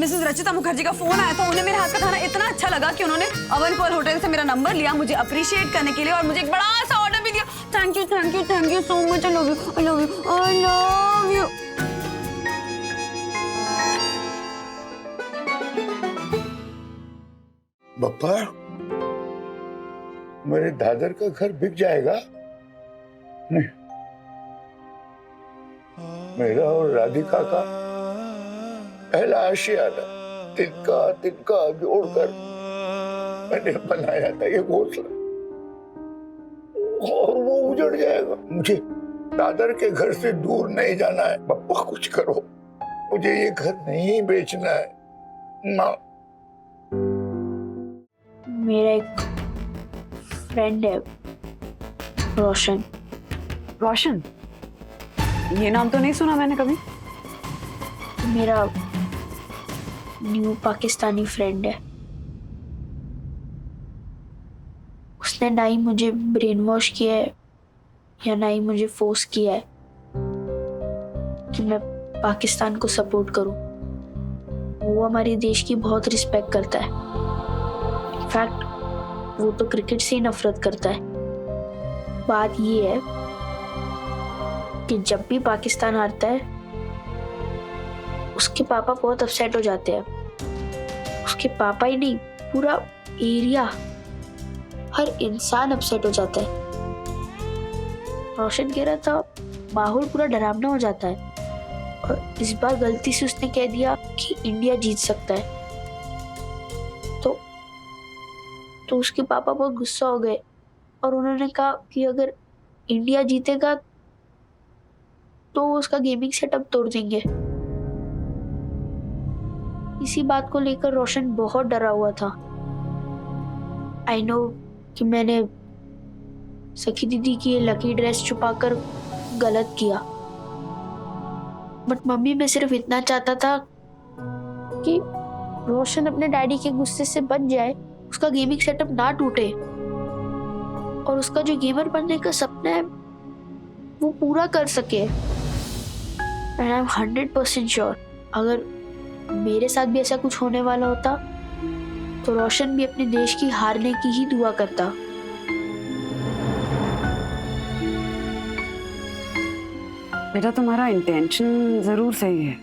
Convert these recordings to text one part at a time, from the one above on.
Mrs Rachita Mukherjee का phone आया था। उन्हें मेरे हाथ का खाना इतना अच्छा लगा कि उन्होंने अवन पॉल होटल से मेरा नंबर लिया मुझे अप्रिशिएट करने के लिए और मुझे एक बड़ा सा ऑर्डर भी दिया। Thank you thank you thank you so much. I love you I love you I love you. Bappa, मेरे दादर का घर बिक जाएगा? नहीं, मेरा और राधिका का पहला आशियाना तिनका जोड़कर मैंने बनाया था ये घोंसला, और वो उजड़ जाएगा। मुझे दादर के घर से दूर नहीं जाना है। पप्पा कुछ करो, मुझे ये घर नहीं बेचना है। माँ, मेरा एक फ्रेंड है रोशन। रोशन? ये नाम तो नहीं सुना मैंने कभी। मेरा न्यू पाकिस्तानी फ्रेंड है। उसने ना ही मुझे ब्रेन वॉश किया है या ना ही मुझे फोर्स किया है कि मैं पाकिस्तान को सपोर्ट करूं। वो हमारे देश की बहुत रिस्पेक्ट करता है। इनफैक्ट वो तो क्रिकेट से ही नफरत करता है। बात ये है कि जब भी पाकिस्तान हारता है उसके पापा बहुत अपसेट हो जाते हैं। उसके पापा ही नहीं, पूरा एरिया, हर इंसान अपसेट हो जाता है। रोशन कह रहा था माहौल पूरा डरावना हो जाता है, और इस बार गलती से उसने कह दिया कि इंडिया जीत सकता है। तो उसके पापा बहुत गुस्सा हो गए और उन्होंने कहा कि अगर इंडिया जीतेगा तो उसका गेमिंग सेटअप तोड़ देंगे। इसी बात को लेकर रोशन बहुत डरा हुआ था। आई नो कि मैंने सखी दीदी की ये लकी ड्रेस छुपाकर गलत किया, बट मम्मी मैं सिर्फ इतना चाहता था कि रोशन अपने डैडी के गुस्से से बच जाए, उसका गेमिंग सेटअप ना टूटे और उसका जो गेमर बनने का सपना है वो पूरा कर सके। एंड आई एम 100% श्योर अगर मेरे साथ भी ऐसा कुछ होने वाला होता तो रोशन भी अपने देश की हारने की ही दुआ करता। बेटा तुम्हारा इंटेंशन जरूर सही है,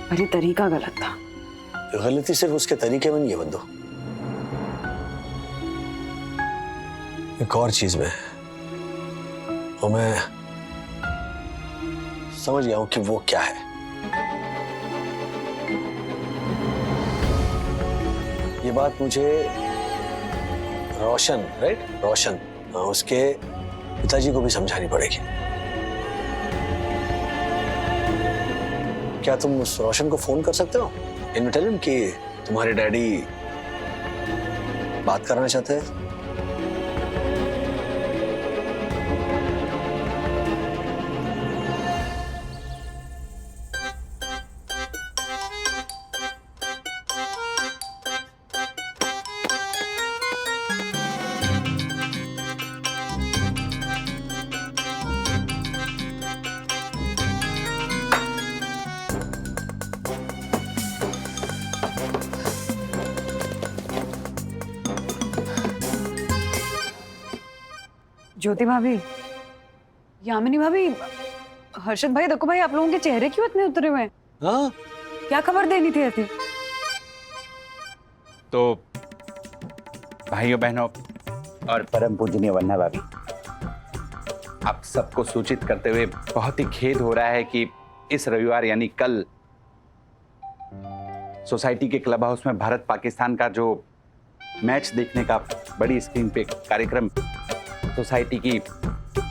पर ये तरीका गलत था। गलती सिर्फ उसके तरीके में नहीं है बंदो, एक और चीज में, और मैं समझ गया हूं कि वो क्या है। ये बात मुझे रोशन, राइट, रोशन, उसके पिताजी को भी समझानी पड़ेगी। क्या तुम उस रोशन को फोन कर सकते हो, टेल हिम कि तुम्हारे डैडी बात करना चाहते हैं? ज्योति भाभी, यामिनी भाभी, हर्षद भाई, दक्कू भाई, आप लोगों के चेहरे क्यों इतने उतरे हुए हैं? हाँ, क्या खबर देनी थी ऐसी? तो भाइयों बहनों और परम पूजनीय वंदना भाभी, आप सबको सूचित करते हुए बहुत ही खेद हो रहा है कि इस रविवार यानी कल सोसाइटी के क्लब हाउस में भारत पाकिस्तान का जो मैच देखने का बड़ी स्क्रीन पे कार्यक्रम सोसाइटी की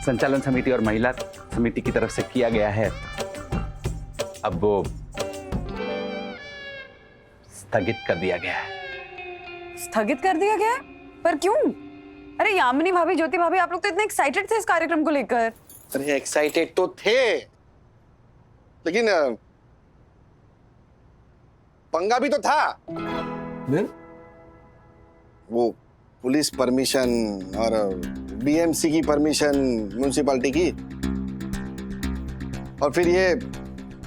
संचालन समिति और महिला समिति की तरफ से किया गया है, अब वो स्थगित कर दिया गया है। स्थगित कर दिया गया है? पर क्यों? अरे यामिनी भाभी, ज्योति भाभी, आप लोग तो इतने एक्साइटेड थे इस कार्यक्रम को लेकर। अरे एक्साइटेड तो थे, लेकिन पंगा भी तो था। वो पुलिस परमिशन और बीएमसी की परमिशन म्युनिसिपैलिटी की, और फिर ये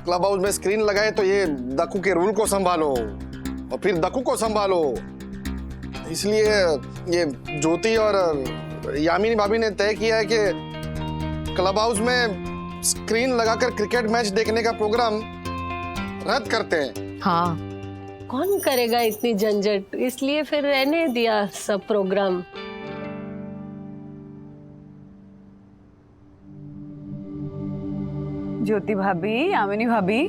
क्लब हाउस में स्क्रीन लगाए तो ये दक्कू के रूल को संभालो और फिर दक्कू को संभालो। इसलिए ये ज्योति और यामिनी भाभी ने तय किया है कि क्लब हाउस में स्क्रीन लगाकर क्रिकेट मैच देखने का प्रोग्राम रद्द करते हैं। हाँ, कौन करेगा इतनी झंझट, इसलिए फिर रहने दिया सब प्रोग्राम। ज्योति भाभी, यामिनी भाभी,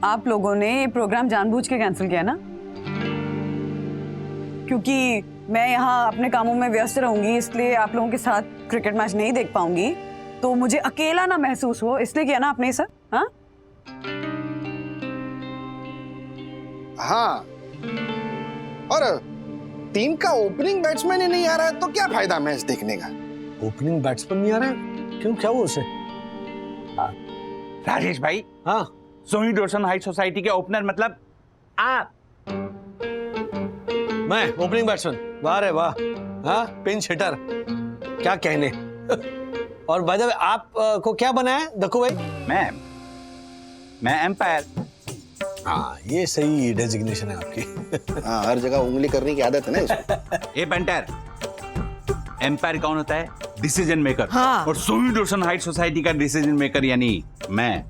आप लोगों ने ये प्रोग्राम जानबूझ के कैंसिल किया ना? क्योंकि मैं यहाँ अपने कामों में व्यस्त रहूंगी, इसलिए आप लोगों के साथ क्रिकेट मैच नहीं देख पाऊंगी, तो मुझे अकेला ना महसूस हो, इसलिए किया ना आपने ये सब? हाँ हाँ, और टीम का ओपनिंग बैट्समैन ही नहीं आ रहा है तो क्या फायदा मैच देखने का? ओपनिंग बैट्समैन नहीं आ रहा है? क्यों, क्या हुआ उसे? राजेश भाई, हाँ, सोनी डोरसन हाई सोसाइटी के ओपनर मतलब आप। मैं ओपनिंग बैट्समैन? वाह रे वाह, हाँ, पिंच हिटर, क्या कहने। और बाय द वे आप को क्या बना है दक्कू भाई? मैं एम्पायर। हाँ, ये सही डेजिग्नेशन है आपकी। हाँ, हर जगह उंगली करने की आदत है ना इसको। ए बंटर, एम्पायर कौन होता है? Decision maker. हाँ। और सोनी डोरसन हाइट सोसाइटी का डिसीजन मेकर यानी मैं।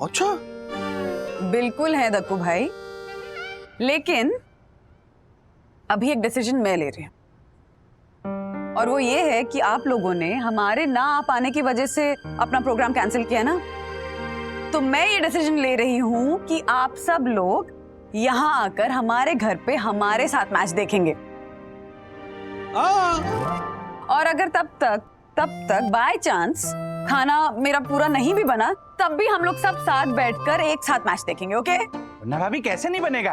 अच्छा, बिल्कुल है दक्कू भाई, लेकिन अभी एक डिसीजन मैं ले रही हूँ, और वो ये है कि आप लोगों ने हमारे ना आ पाने की वजह से अपना प्रोग्राम कैंसिल किया ना, तो मैं ये डिसीजन ले रही हूँ कि आप सब लोग यहाँ आकर हमारे घर पे हमारे साथ मैच देखेंगे। और अगर तब तक बाय चांस खाना मेरा पूरा नहीं भी बना, तब भी हम लोग सब साथ बैठकर एक साथ मैच देखेंगे। ओके? ना भाभी, कैसे नहीं बनेगा?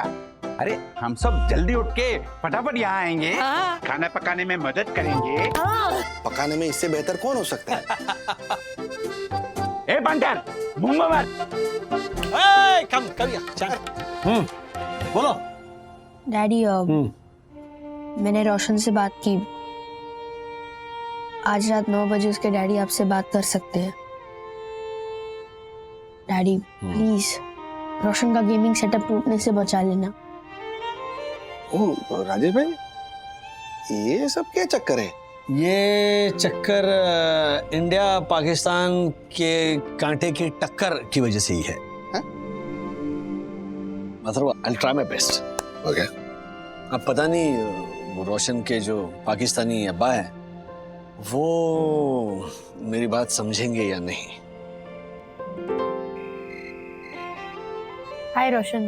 अरे हम सब जल्दी उठ के फटाफट यहाँ आएंगे, हाँ। खाना पकाने में मदद करेंगे। पकाने में इससे बेहतर कौन हो सकता है? ए बंटर, मुंगो मत। कम कर, बोलो। डैडी, मैंने रोशन से बात की, आज रात 9 बजे उसके डैडी आपसे बात कर सकते हैं। डैडी प्लीज रोशन का गेमिंग सेटअप टूटने से बचा लेना। ओह राजेश भाई, ये सब क्या चक्कर है? ये चक्कर इंडिया पाकिस्तान के कांटे की टक्कर की वजह से ही है। मतलब I'll try my best। Okay. अब पता नहीं वो रोशन के जो पाकिस्तानी अब्बा है वो मेरी बात समझेंगे या नहीं। Hi Roshan.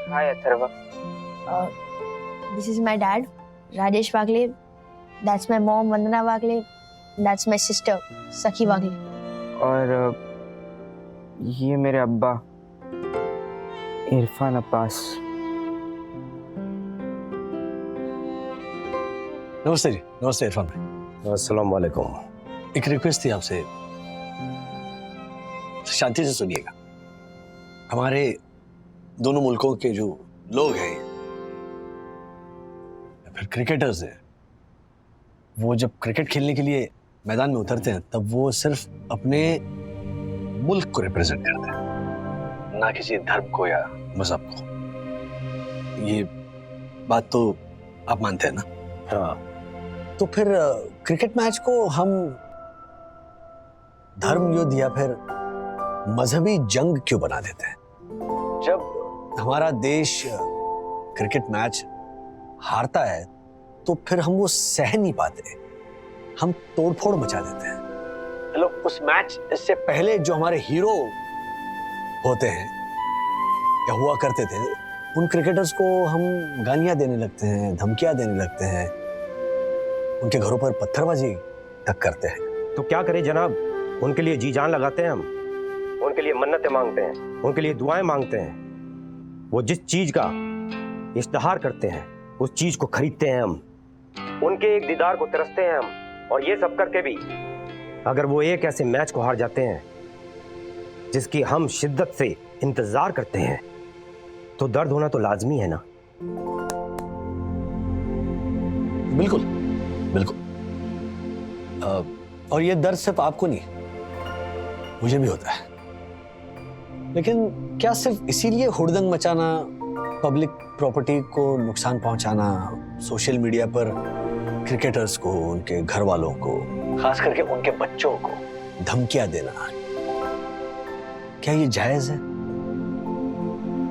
Hi Atharva. This is my dad Rajesh Wagle, that's my mom Vandana Wagle, that's my sister Sakhi Wagle. और ये मेरे अब्बा इरफान अब्बास। नमस्ते जी। नमस्ते इरफान भाई। अस्सलाम वालेकुम। एक रिक्वेस्ट थी आपसे, शांति से सुनिएगा। हमारे दोनों मुल्कों के जो लोग हैं या फिर क्रिकेटर्स हैं, वो जब क्रिकेट खेलने के लिए मैदान में उतरते हैं तब वो सिर्फ अपने मुल्क को रिप्रेजेंट करते हैं, ना किसी धर्म को या मजहब को। ये बात तो आप मानते हैं ना? हाँ, तो फिर क्रिकेट मैच को हम धर्म युद्ध या फिर मजहबी जंग क्यों बना देते हैं? जब हमारा देश क्रिकेट मैच हारता है तो फिर हम वो सह नहीं पाते, हम तोड़फोड़ मचा देते हैं। चलो, उस मैच से पहले जो हमारे हीरो होते हैं या हुआ करते थे, उन क्रिकेटर्स को हम गालियां देने लगते हैं, धमकियां देने लगते हैं, उनके घरों पर पत्थरबाजी तक करते हैं। तो क्या करें जनाब, उनके लिए जी जान लगाते हैं हम, उनके लिए मन्नतें मांगते हैं, उनके लिए दुआएं मांगते हैं। वो जिस चीज का इश्तिहार करते हैं उस चीज को खरीदते हैं हम, उनके एक दीदार को तरसते हैं हम, और ये सब करके भी अगर वो एक ऐसे मैच को हार जाते हैं जिसकी हम शिद्दत से इंतजार करते हैं, तो दर्द होना तो लाजमी है ना। बिल्कुल बिल्कुल। और ये दर्द सिर्फ आपको नहीं, मुझे भी होता है। लेकिन क्या सिर्फ इसीलिए हुड़दंग मचाना, पब्लिक प्रॉपर्टी को नुकसान पहुंचाना, सोशल मीडिया पर क्रिकेटर्स को, उनके घर वालों को, खास करके उनके बच्चों को धमकियां देना, क्या ये जायज है?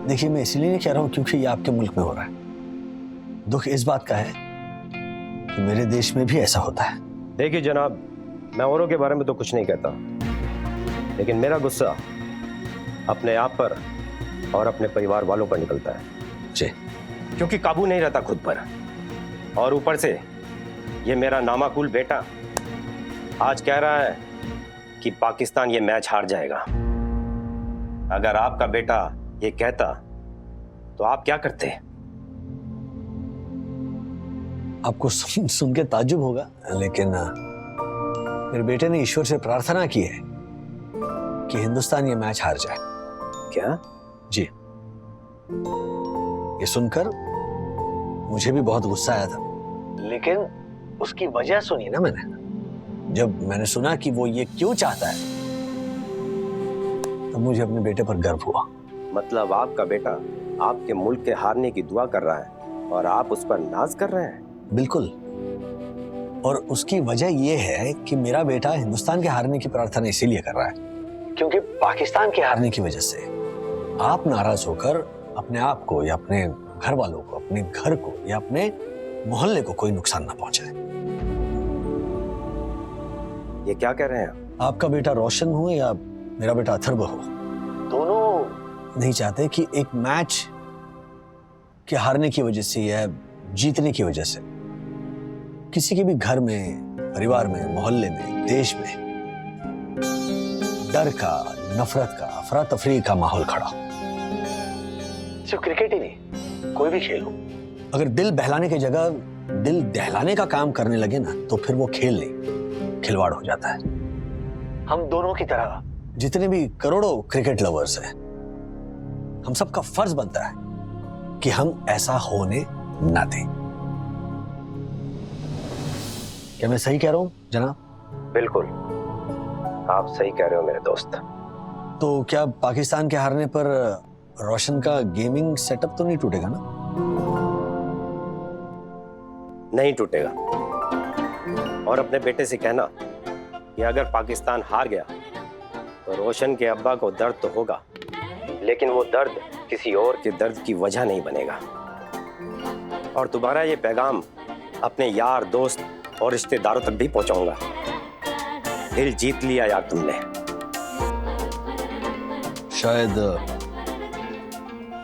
देखिए, मैं इसलिए नहीं कह रहा हूं क्योंकि ये आपके मुल्क में हो रहा है। दुख इस बात का है कि मेरे देश में भी ऐसा होता है। देखिए जनाब, मैं औरों के बारे में तो कुछ नहीं कहता, लेकिन मेरा गुस्सा अपने आप पर और अपने परिवार वालों पर निकलता है जी, क्योंकि काबू नहीं रहता खुद पर। और ऊपर से ये मेरा नामाकुल बेटा आज कह रहा है कि पाकिस्तान ये मैच हार जाएगा। अगर आपका बेटा ये कहता तो आप क्या करते? आपको सुन के ताज्जुब होगा, लेकिन मेरे बेटे ने ईश्वर से प्रार्थना की है कि हिंदुस्तान ये मैच हार जाए। क्या? जी, ये सुनकर मुझे भी बहुत गुस्सा आया था, लेकिन उसकी वजह सुनी ना मैंने। जब मैंने सुना कि वो ये क्यों चाहता है, तब मुझे अपने बेटे पर गर्व हुआ। मतलब आपका बेटा आपके मुल्क के हारने की दुआ कर रहा है और आप उस पर नाज कर रहे हैं? बिल्कुल, और उसकी वजह यह है कि मेरा बेटा हिंदुस्तान के हारने की प्रार्थना इसीलिए कर रहा है क्योंकि पाकिस्तान के हारने की वजह से आप नाराज होकर अपने आप को या अपने घर वालों को, अपने घर को या अपने मोहल्ले को कोई नुकसान ना पहुंचाए। ये क्या कह रहे हैं? आपका बेटा रोशन हो या मेरा बेटा अथर्व हो, दोनों नहीं चाहते कि एक मैच के हारने की वजह से या जीतने की वजह से किसी के भी घर में, परिवार में, मोहल्ले में, देश में डर का, नफरत का, अफरा तफरी का माहौल खड़ा हो। सिर्फ क्रिकेट ही नहीं, कोई भी खेल हो, अगर दिल बहलाने की जगह दिल दहलाने का काम करने लगे ना, तो फिर वो खेल नहीं, खिलवाड़ हो जाता है। हम दोनों की तरह जितने भी करोड़ों क्रिकेट लवर्स हैं, हम सबका फर्ज बनता है कि हम ऐसा होने ना दें। क्या मैं सही कह रहा हूं जनाब? बिल्कुल, आप सही कह रहे हो मेरे दोस्त। तो क्या पाकिस्तान के हारने पर रोशन का गेमिंग सेटअप तो नहीं टूटेगा ना? नहीं टूटेगा। और अपने बेटे से कहना कि अगर पाकिस्तान हार गया तो रोशन के अब्बा को दर्द तो होगा, लेकिन वो दर्द किसी और के दर्द की वजह नहीं बनेगा। और दोबारा ये पैगाम अपने यार, दोस्त और रिश्तेदारों तक भी पहुंचाऊंगा। दिल जीत लिया यार तुमने। शायद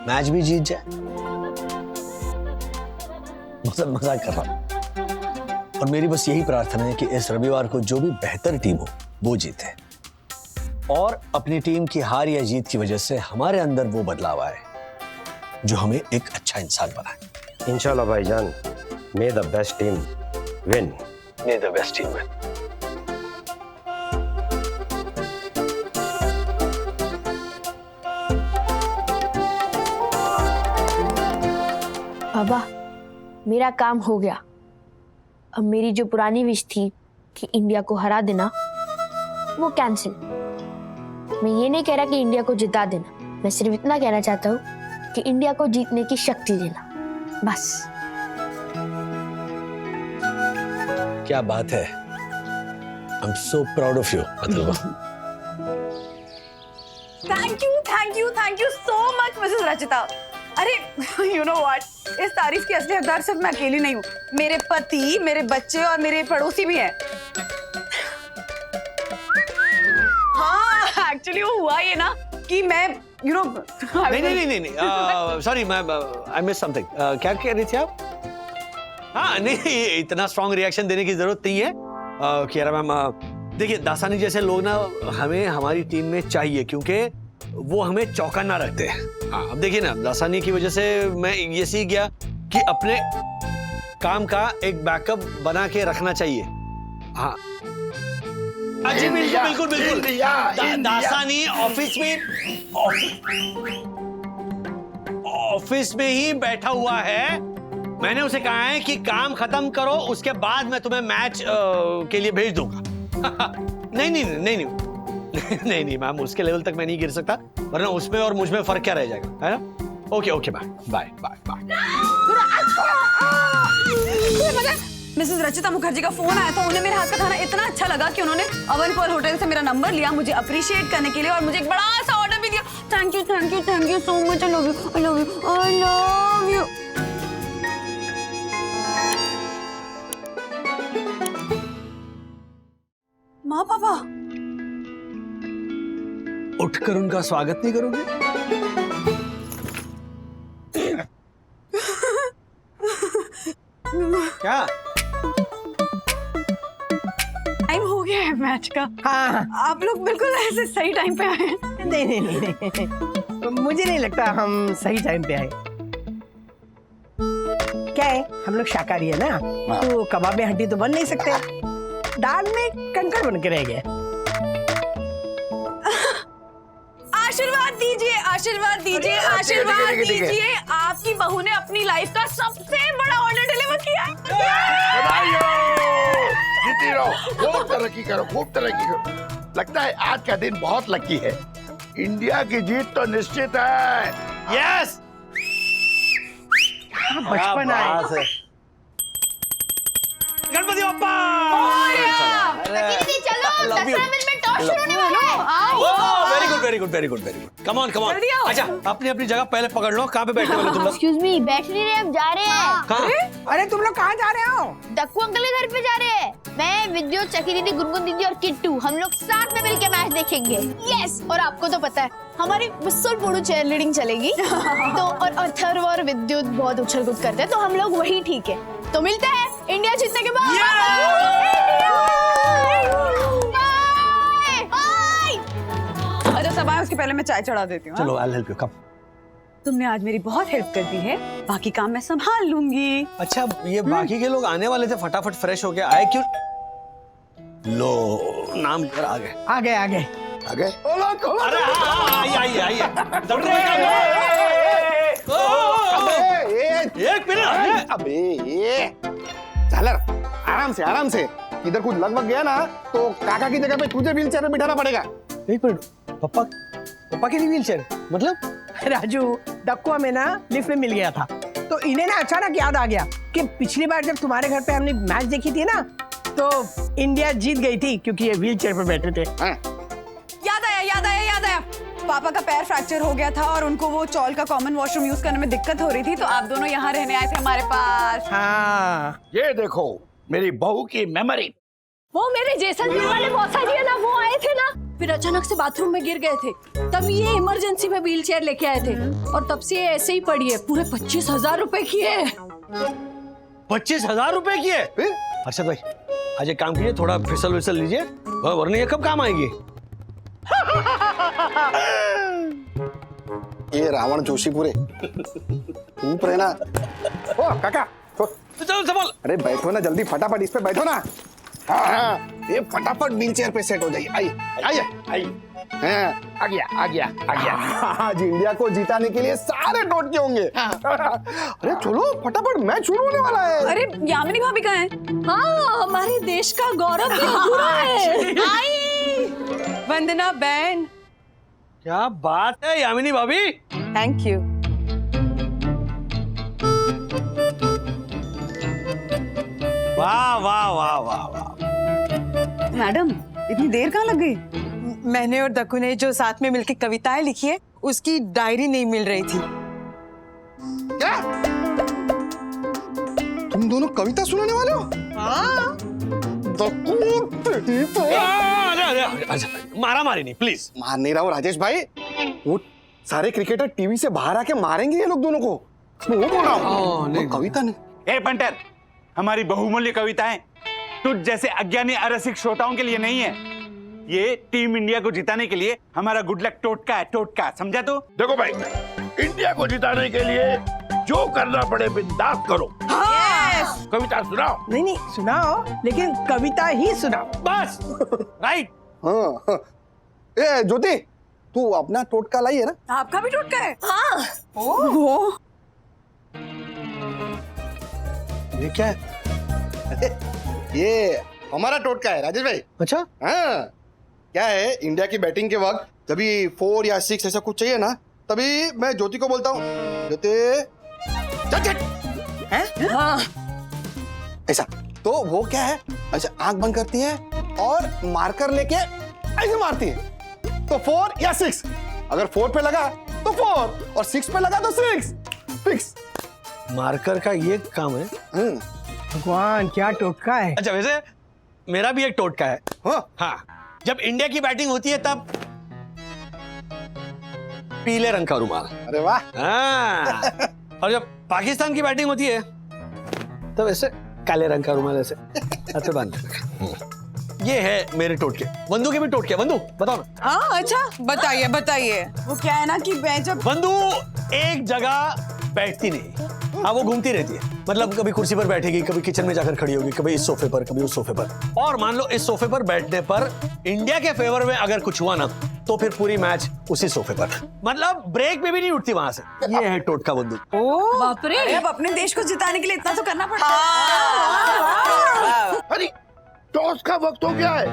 मैच भी जीत जाए। मजाक कर रहा हूं। और मेरी बस यही प्रार्थना है कि इस रविवार को जो भी बेहतर टीम हो वो जीते, और अपनी टीम की हार या जीत की वजह से हमारे अंदर वो बदलाव आए जो हमें एक अच्छा इंसान बनाए। इंशाल्लाह भाईजान, may the best team win. May the best team win. बाबा, मेरा काम हो गया। अब मेरी जो पुरानी विश थी कि इंडिया को हरा देना, वो कैंसिल। मैं ये नहीं कह रहा कि इंडिया को जिता देना, मैं सिर्फ इतना कहना चाहता हूँ कि इंडिया को जीतने की शक्ति देना, बस। क्या बात है। I am so proud of you Atharva. Thank you so much Mrs Rachita. अरे यू नो व्हाट, इस तारीफ की असली हकदार सिर्फ मैं अकेली नहीं हूँ, मेरे पति, मेरे बच्चे और मेरे पड़ोसी भी हैं। हाँ, एक्चुअली वो हुआ ये ना कि मैं यू नो नहीं, सॉरी, मैं आई मिस समथिंग। क्या कह रही थी आप? हाँ, नहीं, इतना स्ट्रॉन्ग रिएक्शन देने की जरूरत नहीं है। कह रहा मैम, देखिए दासानी जैसे लोग ना हमें हमारी टीम में चाहिए, क्योंकि वो हमें चौकन्ना रखते हैं। हाँ, अब देखिए ना, दासानी की वजह से मैं ये सीख गया कि अपने काम का एक बैकअप बना के रखना चाहिए। हाँ जी, बिल्कुल बिल्कुल। दासानी ऑफिस में ही बैठा हुआ है। मैंने उसे कहा है कि काम खत्म करो, उसके बाद मैं तुम्हें मैच के लिए भेज दूंगा। नहीं, नहीं नहीं मैम, उसके लेवल तक मैं नहीं गिर सकता, वरना उसमें और मुझ में फर्क क्या रह जाएगा, है ना? Okay okay bye bye bye bye. Mrs Rachita Mukherjee का फोन आया था, उन्हें मेरे हाथ का खाना इतना अच्छा लगा कि उन्होंने अवनपुर होटल से मेरा नंबर लिया मुझे अप्रिशिएट करने के लिए, और मुझे एक बड़ा सा ऑर्डर भी दिया। Thank you thank you thank you so much. I love you I love you I love you. माँ पापा, उठकर उनका स्वागत नहीं करोगे? क्या टाइम हो गया है मैच का। हाँ आप लोग बिल्कुल ऐसे सही टाइम पे आए हैं। नहीं नहीं नहीं, मुझे नहीं लगता हम सही टाइम पे आए। क्या है, हम लोग शाकाहारी है ना, तो कबाब में हड्डी तो बन नहीं सकते, दाल में कंकड़ बन के रह गए। आशीर्वाद दीजिए आशीर्वाद दीजिए आशीर्वाद दीजिए, आपकी बहू ने अपनी लाइफ का सबसे बड़ा ऑर्डर डिलीवर किया है। बधाई हो, जीती रहो, खूब तरक्की करो, खूब तरक्की करो। लगता है आज का दिन बहुत लकी है, इंडिया की जीत तो निश्चित है। यस, बचपन आए। Ganpati Bappa. Very good very good very good very good. Come on come on. अच्छा अपनी अपनी जगह पहले पकड़ लो। कहाँ पे बैठे हो तुम लोग? एक्सक्यूज मी, बैठ नहीं रहे, हम जा रहे हैं। कहाँ? अरे तुम लोग कहाँ जा रहे हो? दक्कू अंकल के घर पे जा रहे हैं। मैं, विद्युत, चकी दीदी, गुनगुन दीदी और किट्टू, हम लोग साथ में मिलके मैच देखेंगे। यस, और आपको तो पता है हमारी बिस्सुल पोड़ू चेयर लीडिंग चलेगी। तो और अथर्व और विद्युत बहुत उछल कूद करते हैं, तो हम लोग वही ठीक है। तो मिलते हैं इंडिया जीतने के बाद। अच्छा सब आए, उसके पहले मैं चाय चढ़ा देती हूँ। चलो आई हेल्प यू, कम। तुमने आज मेरी बहुत हेल्प कर दी है, बाकी काम मैं संभाल लूंगी। अच्छा ये बाकी के लोग आने वाले थे, फटाफट फ्रेश हो गए, आए क्यों? लो नाम पर आ गए आ गए आ गए आ गए। अरे आइए आइए एक मिनट। अबे ये झालर, आराम से इधर कुछ लगभग गया ना तो काका की जगह पे तुझे व्हील चेयर में बिठाना पड़ेगा। एक मिनट, पापा के लिए व्हील चेयर मतलब? राजू, दक्कू हमें ना लिफ्ट में मिल गया था, तो इन्हें ना अचानक याद आ गया कि पिछली बार जब तुम्हारे घर पे हमने मैच देखी थी ना, तो इंडिया जीत गई थी क्योंकि ये व्हील चेयर पे बैठे थे। याद आया, पापा का पैर फ्रैक्चर हो गया था और उनको वो चौल का कॉमन वॉशरूम यूज करने में दिक्कत हो रही थी, तो आप दोनों यहाँ रहने आए थे हमारे पास। हाँ, ये देखो मेरी बहू की मेमोरी। वो मेरे जैसलमेर वाले मौसा जी है ना, वो आए थे ना, फिर अचानक से बाथरूम में गिर गए थे, तब ये इमरजेंसी में व्हील चेयर लेके आए थे, और तब से ये ऐसे ही पड़ी है। पूरे 25,000 रुपए की है। 25,000 रुपए की है? अर्षद भाई आज एक काम कीजिए, थोड़ा फिसल विसल लीजिए, वरना ये कब काम आएगी? ये रावण जोशी पूरे चुप रहे ना। ओ काका चलो संभाल। अरे बैठो ना जल्दी, फटाफट इस पे बैठो ना। हाँ, ये फटाफट व्हील चेयर पे सेट हो जाइए। आइए। आ गया। आज इंडिया को जिताने के लिए सारे टोटके होंगे। अरे चलो फटाफट मैच शुरू होने वाला है। अरे यामिनी भाभी कहाँ है? हाँ, हमारे देश का गौरव भी अधूरा है। वंदना बहन। क्या बात है यामिनी भाभी। Thank you. वाह वाह वाह वाह वाह। मैडम इतनी देर कहाँ लग गई? मैंने और दक्कू ने जो साथ में मिलकर कविताएं लिखी है, उसकी डायरी नहीं मिल रही थी। क्या तुम दोनों कविता सुनाने वाले हो? हाँ, मारा मारी नहीं प्लीज। मान नहीं रहा हूँ राजेश भाई, वो सारे क्रिकेटर टीवी से बाहर आके मारेंगे ये लोग दोनों को, मैं वो बोल रहा हूँ। नहीं, कविता नहीं। ए पंटर, हमारी बहुमूल्य कविताएं तुझ जैसे अज्ञानी अरसिक श्रोताओं के लिए नहीं है, ये टीम इंडिया को जिताने के लिए हमारा गुड लक टोटका है, टोटका, समझा? तो देखो भाई, इंडिया को जिताने के लिए जो करना पड़े बिंदास करो। कविता सुनाओ। नहीं सुनाओ, लेकिन कविता ही सुनाओ बस। राइट। हाँ। ए ज्योति, तू अपना टोटका लाई है ना? आपका भी टूट गए? हाँ, ओह ये क्या है? अरे, ये हमारा टोटका है राजेश भाई। अच्छा हाँ, क्या है, इंडिया की बैटिंग के वक्त जब 4 या 6 ऐसा कुछ चाहिए ना, तभी मैं ज्योति को बोलता हूँ, ज्योति हाँ ऐसा। तो वो क्या है, ऐसे आंख बंद करती है और मार्कर लेके ऐसे मारती है। तो 4 या 6, अगर 4 पे लगा तो 4 और 6 पे लगा तो 6, फिक्स। मार्कर का ये काम है। भगवान क्या टोटका है। अच्छा, वैसे मेरा भी एक टोटका है। हाँ, जब इंडिया की बैटिंग होती है तब पीले रंग का रुमाल। अरे वाह। हाँ। और जब पाकिस्तान की बैटिंग होती है तब ऐसे काले रंग का रुमाल ऐसे हाथ बांध के। ये है मेरे टोटके। बंधु के भी टोटके। बंधु बताओ ना। हाँ अच्छा, बताइए बताइए। वो क्या है ना कि मैं जब बंधु एक जगह बैठती नहीं, हाँ वो घूमती रहती है। मतलब कभी कुर्सी पर बैठेगी, कभी किचन में जाकर खड़ी होगी, कभी इस सोफे पर, कभी उस सोफे पर। और मान लो इस सोफे पर बैठने पर इंडिया के फेवर में अगर कुछ हुआ ना, तो फिर पूरी मैच उसी सोफे पर। मतलब ब्रेक में भी नहीं उठती वहां से। ये है टोटका बंधु। बाप रे। अरे अब अपने देश को जिताने के लिए इतना तो करना पड़ता है। अरे टॉस का वक्त हो गया है।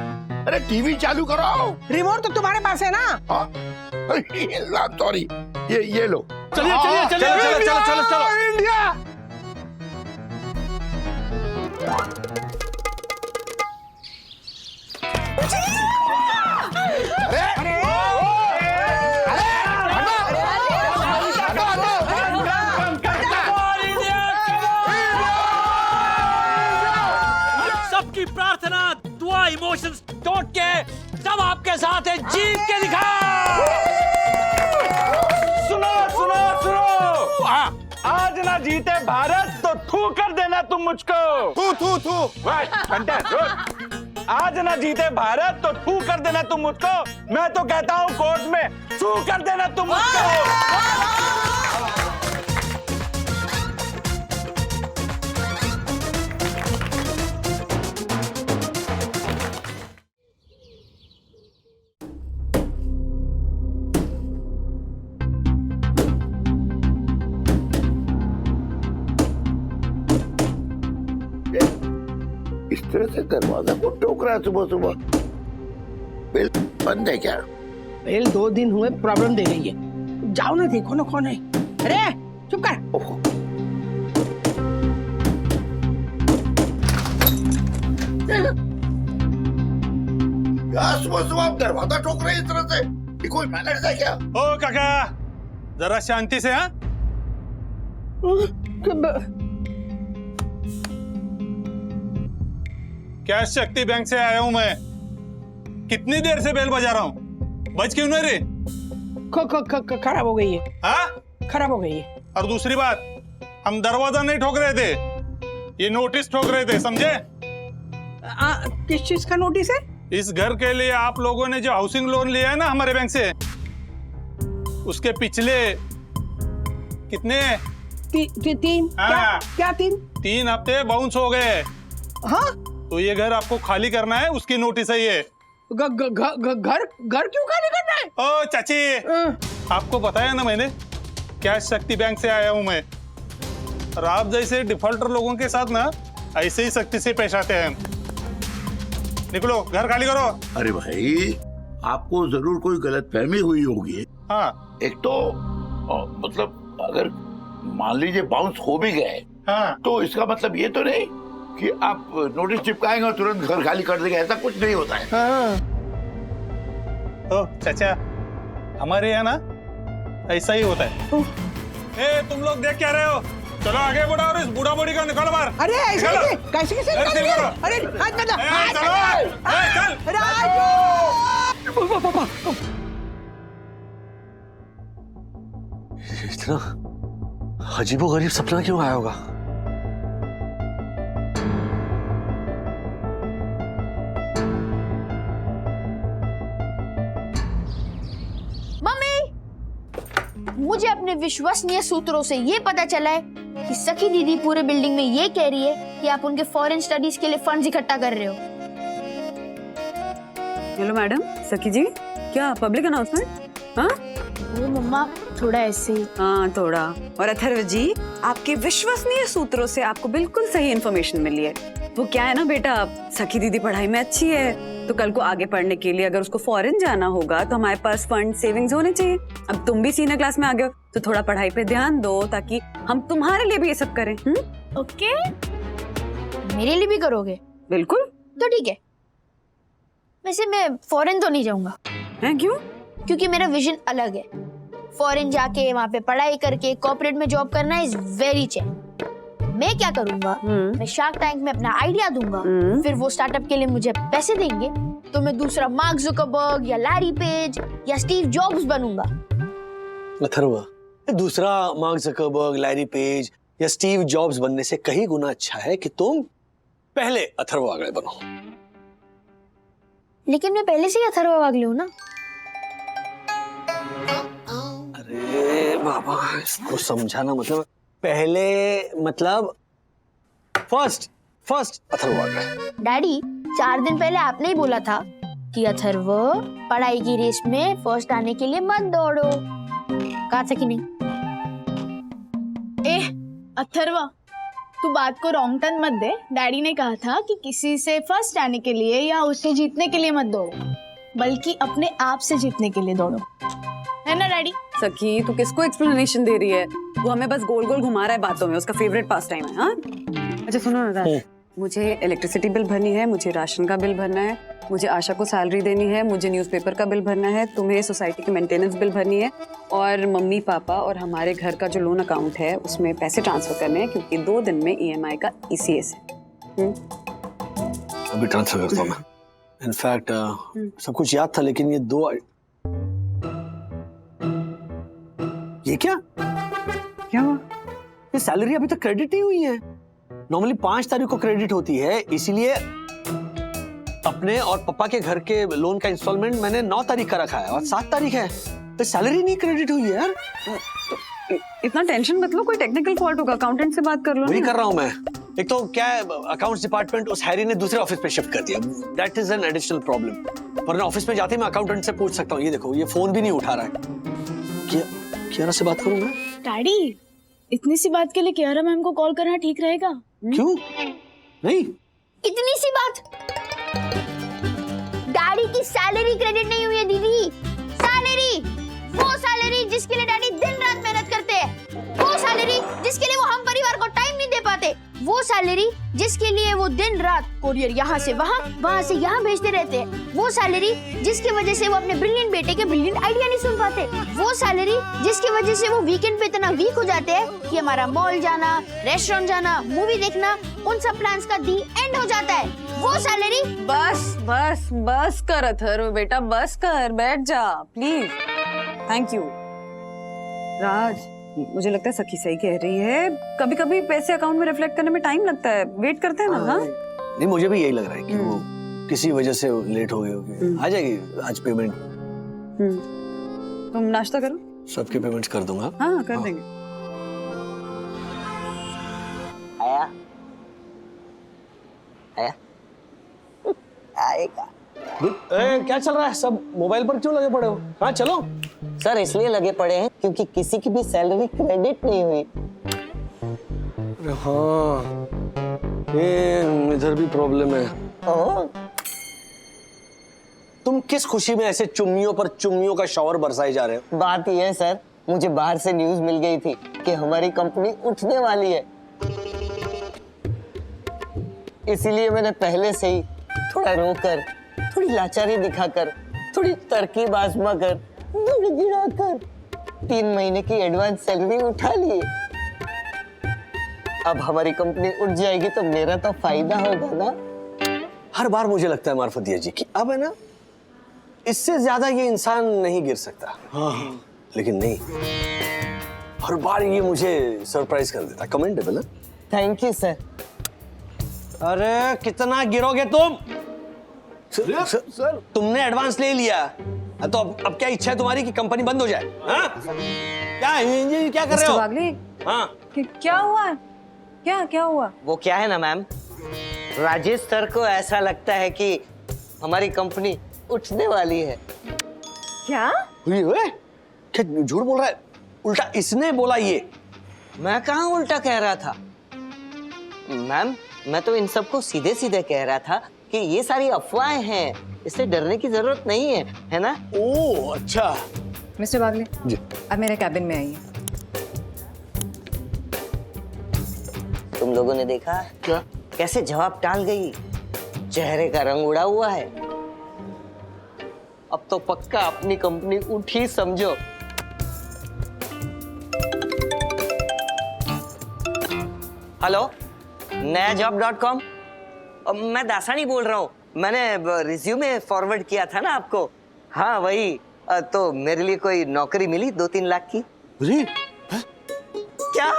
अरे टीवी चालू कराओ। रिमोट तो तुम्हारे पास है ना। सॉरी, ये लो। चलिए चलिए चलिए चलो चलो चलो चलो। इंडिया। सबकी प्रार्थना, दुआ, इमोशंस टोट के सब आपके साथ है। जीत के दिखा। सुनो सुनो सुनो, आज ना जीते भारत तो थू कर देना तुम मुझको। थू थू थू। आज ना जीते भारत तो थू कर देना तुम मुझको। मैं तो कहता हूँ कोर्ट में थू कर देना तुम मुझको। इस तरह से दरवाजा को ठोक रहा है सुबह सुबह। बिल बंद है क्या? बेल 2 दिन हुए प्रॉब्लम दे रही है। जाओ ना, देखो ना कौन है। अरे चुप कर। क्या सुबह सुबह आप दरवाजा ठोक रहे हैं इस तरह से? ये कोई मैनर्स है क्या? ओ काका, जरा शांति से। हाँ, क्या शक्ति बैंक से आया हूं मैं। कितनी देर से बेल बजा रहा हूं, बज क्यों नहीं रही? खराब हो गई है। हाँ, खराब हो गई है। और दूसरी बात, हम दरवाजा नहीं ठोक रहे थे, ये नोटिस ठोक रहे थे, समझे? किस चीज का नोटिस है? इस घर के लिए आप लोगों ने जो हाउसिंग लोन लिया है ना हमारे बैंक से, उसके पिछले कितने 3 हाँ। क्या 3 3 हफ्ते बाउंस हो गए। हाँ, तो ये घर आपको खाली करना है, उसकी नोटिस है ये। घर क्यों खाली करना है? ओ चाची, आपको बताया ना मैंने, क्या शक्ति बैंक से आया हूं मैं। और आप जैसे डिफॉल्टर लोगों के साथ ना ऐसे ही सख्ती से पेश आते हैं। निकलो, घर खाली करो। अरे भाई, आपको जरूर कोई गलतफहमी हुई होगी। हाँ, एक तो मतलब अगर मान लीजिए बाउंस हो भी गए, हाँ, तो इसका मतलब ये तो नहीं कि आप नोटिस चिपकाएंगे और तुरंत घर खाली कर देंगे, ऐसा कुछ नहीं होता है। हाँ। तो चाचा, हमारे यहाँ ना ऐसा ही होता है। ए, तुम लोग देख क्या रहे हो? चलो आगे बढ़ो और इस बूढ़ा बूढ़ी को निकालो बाहर। अरे ऐसे कैसे अरे हाथ बता। इतना अजीबोगरीब सपना क्यों आया होगा? मुझे अपने विश्वसनीय सूत्रों से ये पता चला है कि सखी दीदी पूरे बिल्डिंग में ये कह रही है कि आप उनके फॉरेन स्टडीज के लिए फंड्स इकट्ठा कर रहे हो। हेलो मैडम, सखी जी, क्या पब्लिक अनाउंसमेंट? हाँ वो मम्मा थोड़ा ऐसे। हाँ थोड़ा। और अथर्व जी, आपके विश्वसनीय सूत्रों से आपको बिल्कुल सही इन्फॉर्मेशन मिली है। वो क्या है ना बेटा, सखी दीदी पढ़ाई में अच्छी है तो कल को आगे पढ़ने के लिए अगर उसको फॉरेन जाना होगा तो हमारे पास फंड सेविंग्स होने चाहिए। अब तुम भी सीनियर क्लास में आ गए हो तो थोड़ा पढ़ाई पे ध्यान दो ताकि हम तुम्हारे लिए भी ये सब करें। ओके, मेरे लिए भी करोगे? बिल्कुल। तो ठीक है। वैसे मैं फॉरेन तो नहीं जाऊंगा। हैं, क्यों? क्योंकि मेरा विजन अलग है। फॉरेन जाके वहाँ पे पढ़ाई करके कॉर्पोरेट में जॉब करना इज वेरी चैलेंजिंग। मैं क्या करूंगा, मैं शार्क टैंक में अपना आइडिया दूंगा, फिर वो स्टार्टअप के लिए मुझे पैसे देंगे तो मैं दूसरा मार्क जुकरबर्ग या लैरी पेज या स्टीव जॉब्स बनूंगा। अथर्वा, दूसरा मार्क जुकरबर्ग, लैरी पेज या स्टीव जॉब्स बनने से कहीं गुना अच्छा है कि तुम पहले अथर्वा वागले बनो। लेकिन मैं पहले से ही अथर्वा वागले हूँ ना। अरे बाबा, इसको समझाना मतलब पहले मतलब फर्स्ट अथर्व वागले। डैडी, 4 दिन पहले आपने ही बोला था कि अथर्व पढ़ाई की रेस में फर्स्ट आने के लिए मत दौड़ो। कहा था कि नहीं? अथर्वा, तू बात को रॉन्ग टर्न मत दे। डैडी ने कहा था कि किसी से फर्स्ट आने के लिए या उससे जीतने के लिए मत दौड़ो, बल्कि अपने आप से जीतने के लिए दौड़ो, है ना डैडी? सखी, तू किसको एक्सप्लेनेशन दे रही है? वो हमें बस गोल गोल घुमा रहा है बातों में, उसका फेवरेट पास टाइम है। हाँ, अच्छा सुनो ना, मुझे इलेक्ट्रिसिटी बिल भरनी है, मुझे राशन का बिल भरना है, मुझे आशा को सैलरी देनी है, मुझे न्यूज़पेपर का बिल भरना है, तुम्हें सोसाइटी की मेंटेनेंस बिल भरनी है और मम्मी पापा और हमारे घर का जो लोन अकाउंट है उसमें पैसे ट्रांसफर करने हैं क्योंकि 2 दिन में EMI का ECS है। अभी ट्रांसफर करता हूँ मैं। इनफैक्ट सब कुछ याद था लेकिन ये 2 ये क्या हुआ? ये सैलरी अभी तक क्रेडिट नहीं हुई है। नॉर्मली 5 तारीख को क्रेडिट होती है, इसीलिए अपने और पापा के घर के लोन का इंस्टॉलमेंट मैंने 9 तारीख का रखा है और 7 तारीख है, तो सैलरी नहीं क्रेडिट हुई है यार। इतना टेंशन मत लो, कोई टेक्निकल फॉल्ट होगा, अकाउंटेंट से बात कर लो। वही कर रहा हूँ मैं। एक तो क्या है, अकाउंट्स डिपार्टमेंट उस हैरी ने दूसरे ऑफिस पे शिफ्ट कर दिया। That is an additional problem. वरना ऑफिस में जाते मैं अकाउंटेंट से पूछ सकता हूँ। ये देखो, ये फोन भी नहीं उठा रहा है। कियारा से बात करूं मैं? डैडी, इतनी सी बात के लिए कियारा मैम को कॉल करना ठीक रहेगा? क्यों? नहीं, इतनी सी बात? डैडी की सैलरी क्रेडिट नहीं हुई है दीदी। सैलरी, वो सैलरी जिसके लिए डैडी दिन रात मेहनत करते हैं, वो सैलरी जिसके लिए वो हम परिवार को टाइम नहीं दे पाते, वो सैलरी जिसके लिए वो दिन रात कोरियर यहाँ से वहाँ, वहाँ से यहाँ भेजते रहते हैं, वो सैलरी जिसकी वजह से वो अपने ब्रिलियंट बेटे के ब्रिलियंट आइडिया नहीं सुन पाते, वो सैलरी जिसकी वजह से वो वीकेंड पे इतना वीक हो जाते हैं कि हमारा मॉल जाना, रेस्टोरेंट जाना, मूवी देखना, उन सब प्लान्स का दी एंड हो जाता है, वो सैलरी। बस कर अथर्व बेटा, बस कर, बैठ जा प्लीज। Thank you. राज, मुझे लगता है सखी सही कह रही है, कभी कभी पैसे अकाउंट में रिफ्लेक्ट करने में टाइम लगता है, वेट करते हैं ना। हाँ, नहीं मुझे भी यही लग रहा है कि वो किसी वजह से लेट हो गई होगी। आ जाएगी आज पेमेंट। तुम नाश्ता करो, सबके पेमेंट्स कर दूंगा। हाँ कर देंगे। आएगा। क्या चल रहा है? सब मोबाइल पर क्यों लगे पड़े हो? हाँ चलो। सर इसलिए लगे पड़े हैं क्योंकि किसी की भी सैलरी क्रेडिट नहीं हुई। हाँ, ये इधर भी प्रॉब्लम है। तुम किस खुशी में ऐसे चुम्मियों पर चुम्मियों का शॉवर बरसाए जा रहे हो? बात यह है सर, मुझे बाहर से न्यूज मिल गई थी कि हमारी कंपनी उठने वाली है, इसीलिए मैंने पहले से ही थोड़ा रोकर, थोड़ी लाचारी दिखाकर, थोड़ी तरकीब आजमा कर, गिरा कर 3 महीने की एडवांस सैलरी उठा ली। अब हमारी कंपनी उठ जाएगी तो मेरा तो फायदा होगा ना। हर बार मुझे लगता है मार्फतिया जी कि अब है ना, इससे ज्यादा ये इंसान नहीं गिर सकता। हाँ, लेकिन नहीं, हर बार ये मुझे सरप्राइज कर देता। कमेंडेबल है। Thank you sir. अरे कितना गिरोगे तुम? सर तुमने एडवांस ले लिया तो अब क्या इच्छा है तुम्हारी कि कंपनी बंद हो जाए? हाँ? क्या कर रहे हो? हाँ? क्या हुआ? क्या हुआ? वो क्या है ना मैम, राजेश सर को ऐसा लगता है कि हमारी कंपनी उठने वाली है। क्या? क्या झूठ बोल रहा है? उल्टा इसने बोला ये। मैं कहाँ उल्टा कह रहा था मैम, मैं तो इन सबको सीधे सीधे कह रहा था कि ये सारी अफवाहें हैं, इससे डरने की जरूरत नहीं है ना? ओह अच्छा। मिस्टर बागले जी। अब मेरे कैबिन में आइए। तुम लोगों ने देखा क्या? कैसे जवाब टाल गई? चेहरे का रंग उड़ा हुआ है। अब तो पक्का अपनी कंपनी उठी समझो। हेलो, नया जॉब.com। मैं दासानी बोल रहा हूँ। मैंने रिज्यूमे फॉरवर्ड किया था ना आपको। हाँ वही। तो मेरे लिए कोई नौकरी मिली 2-3 लाख की? जी? क्या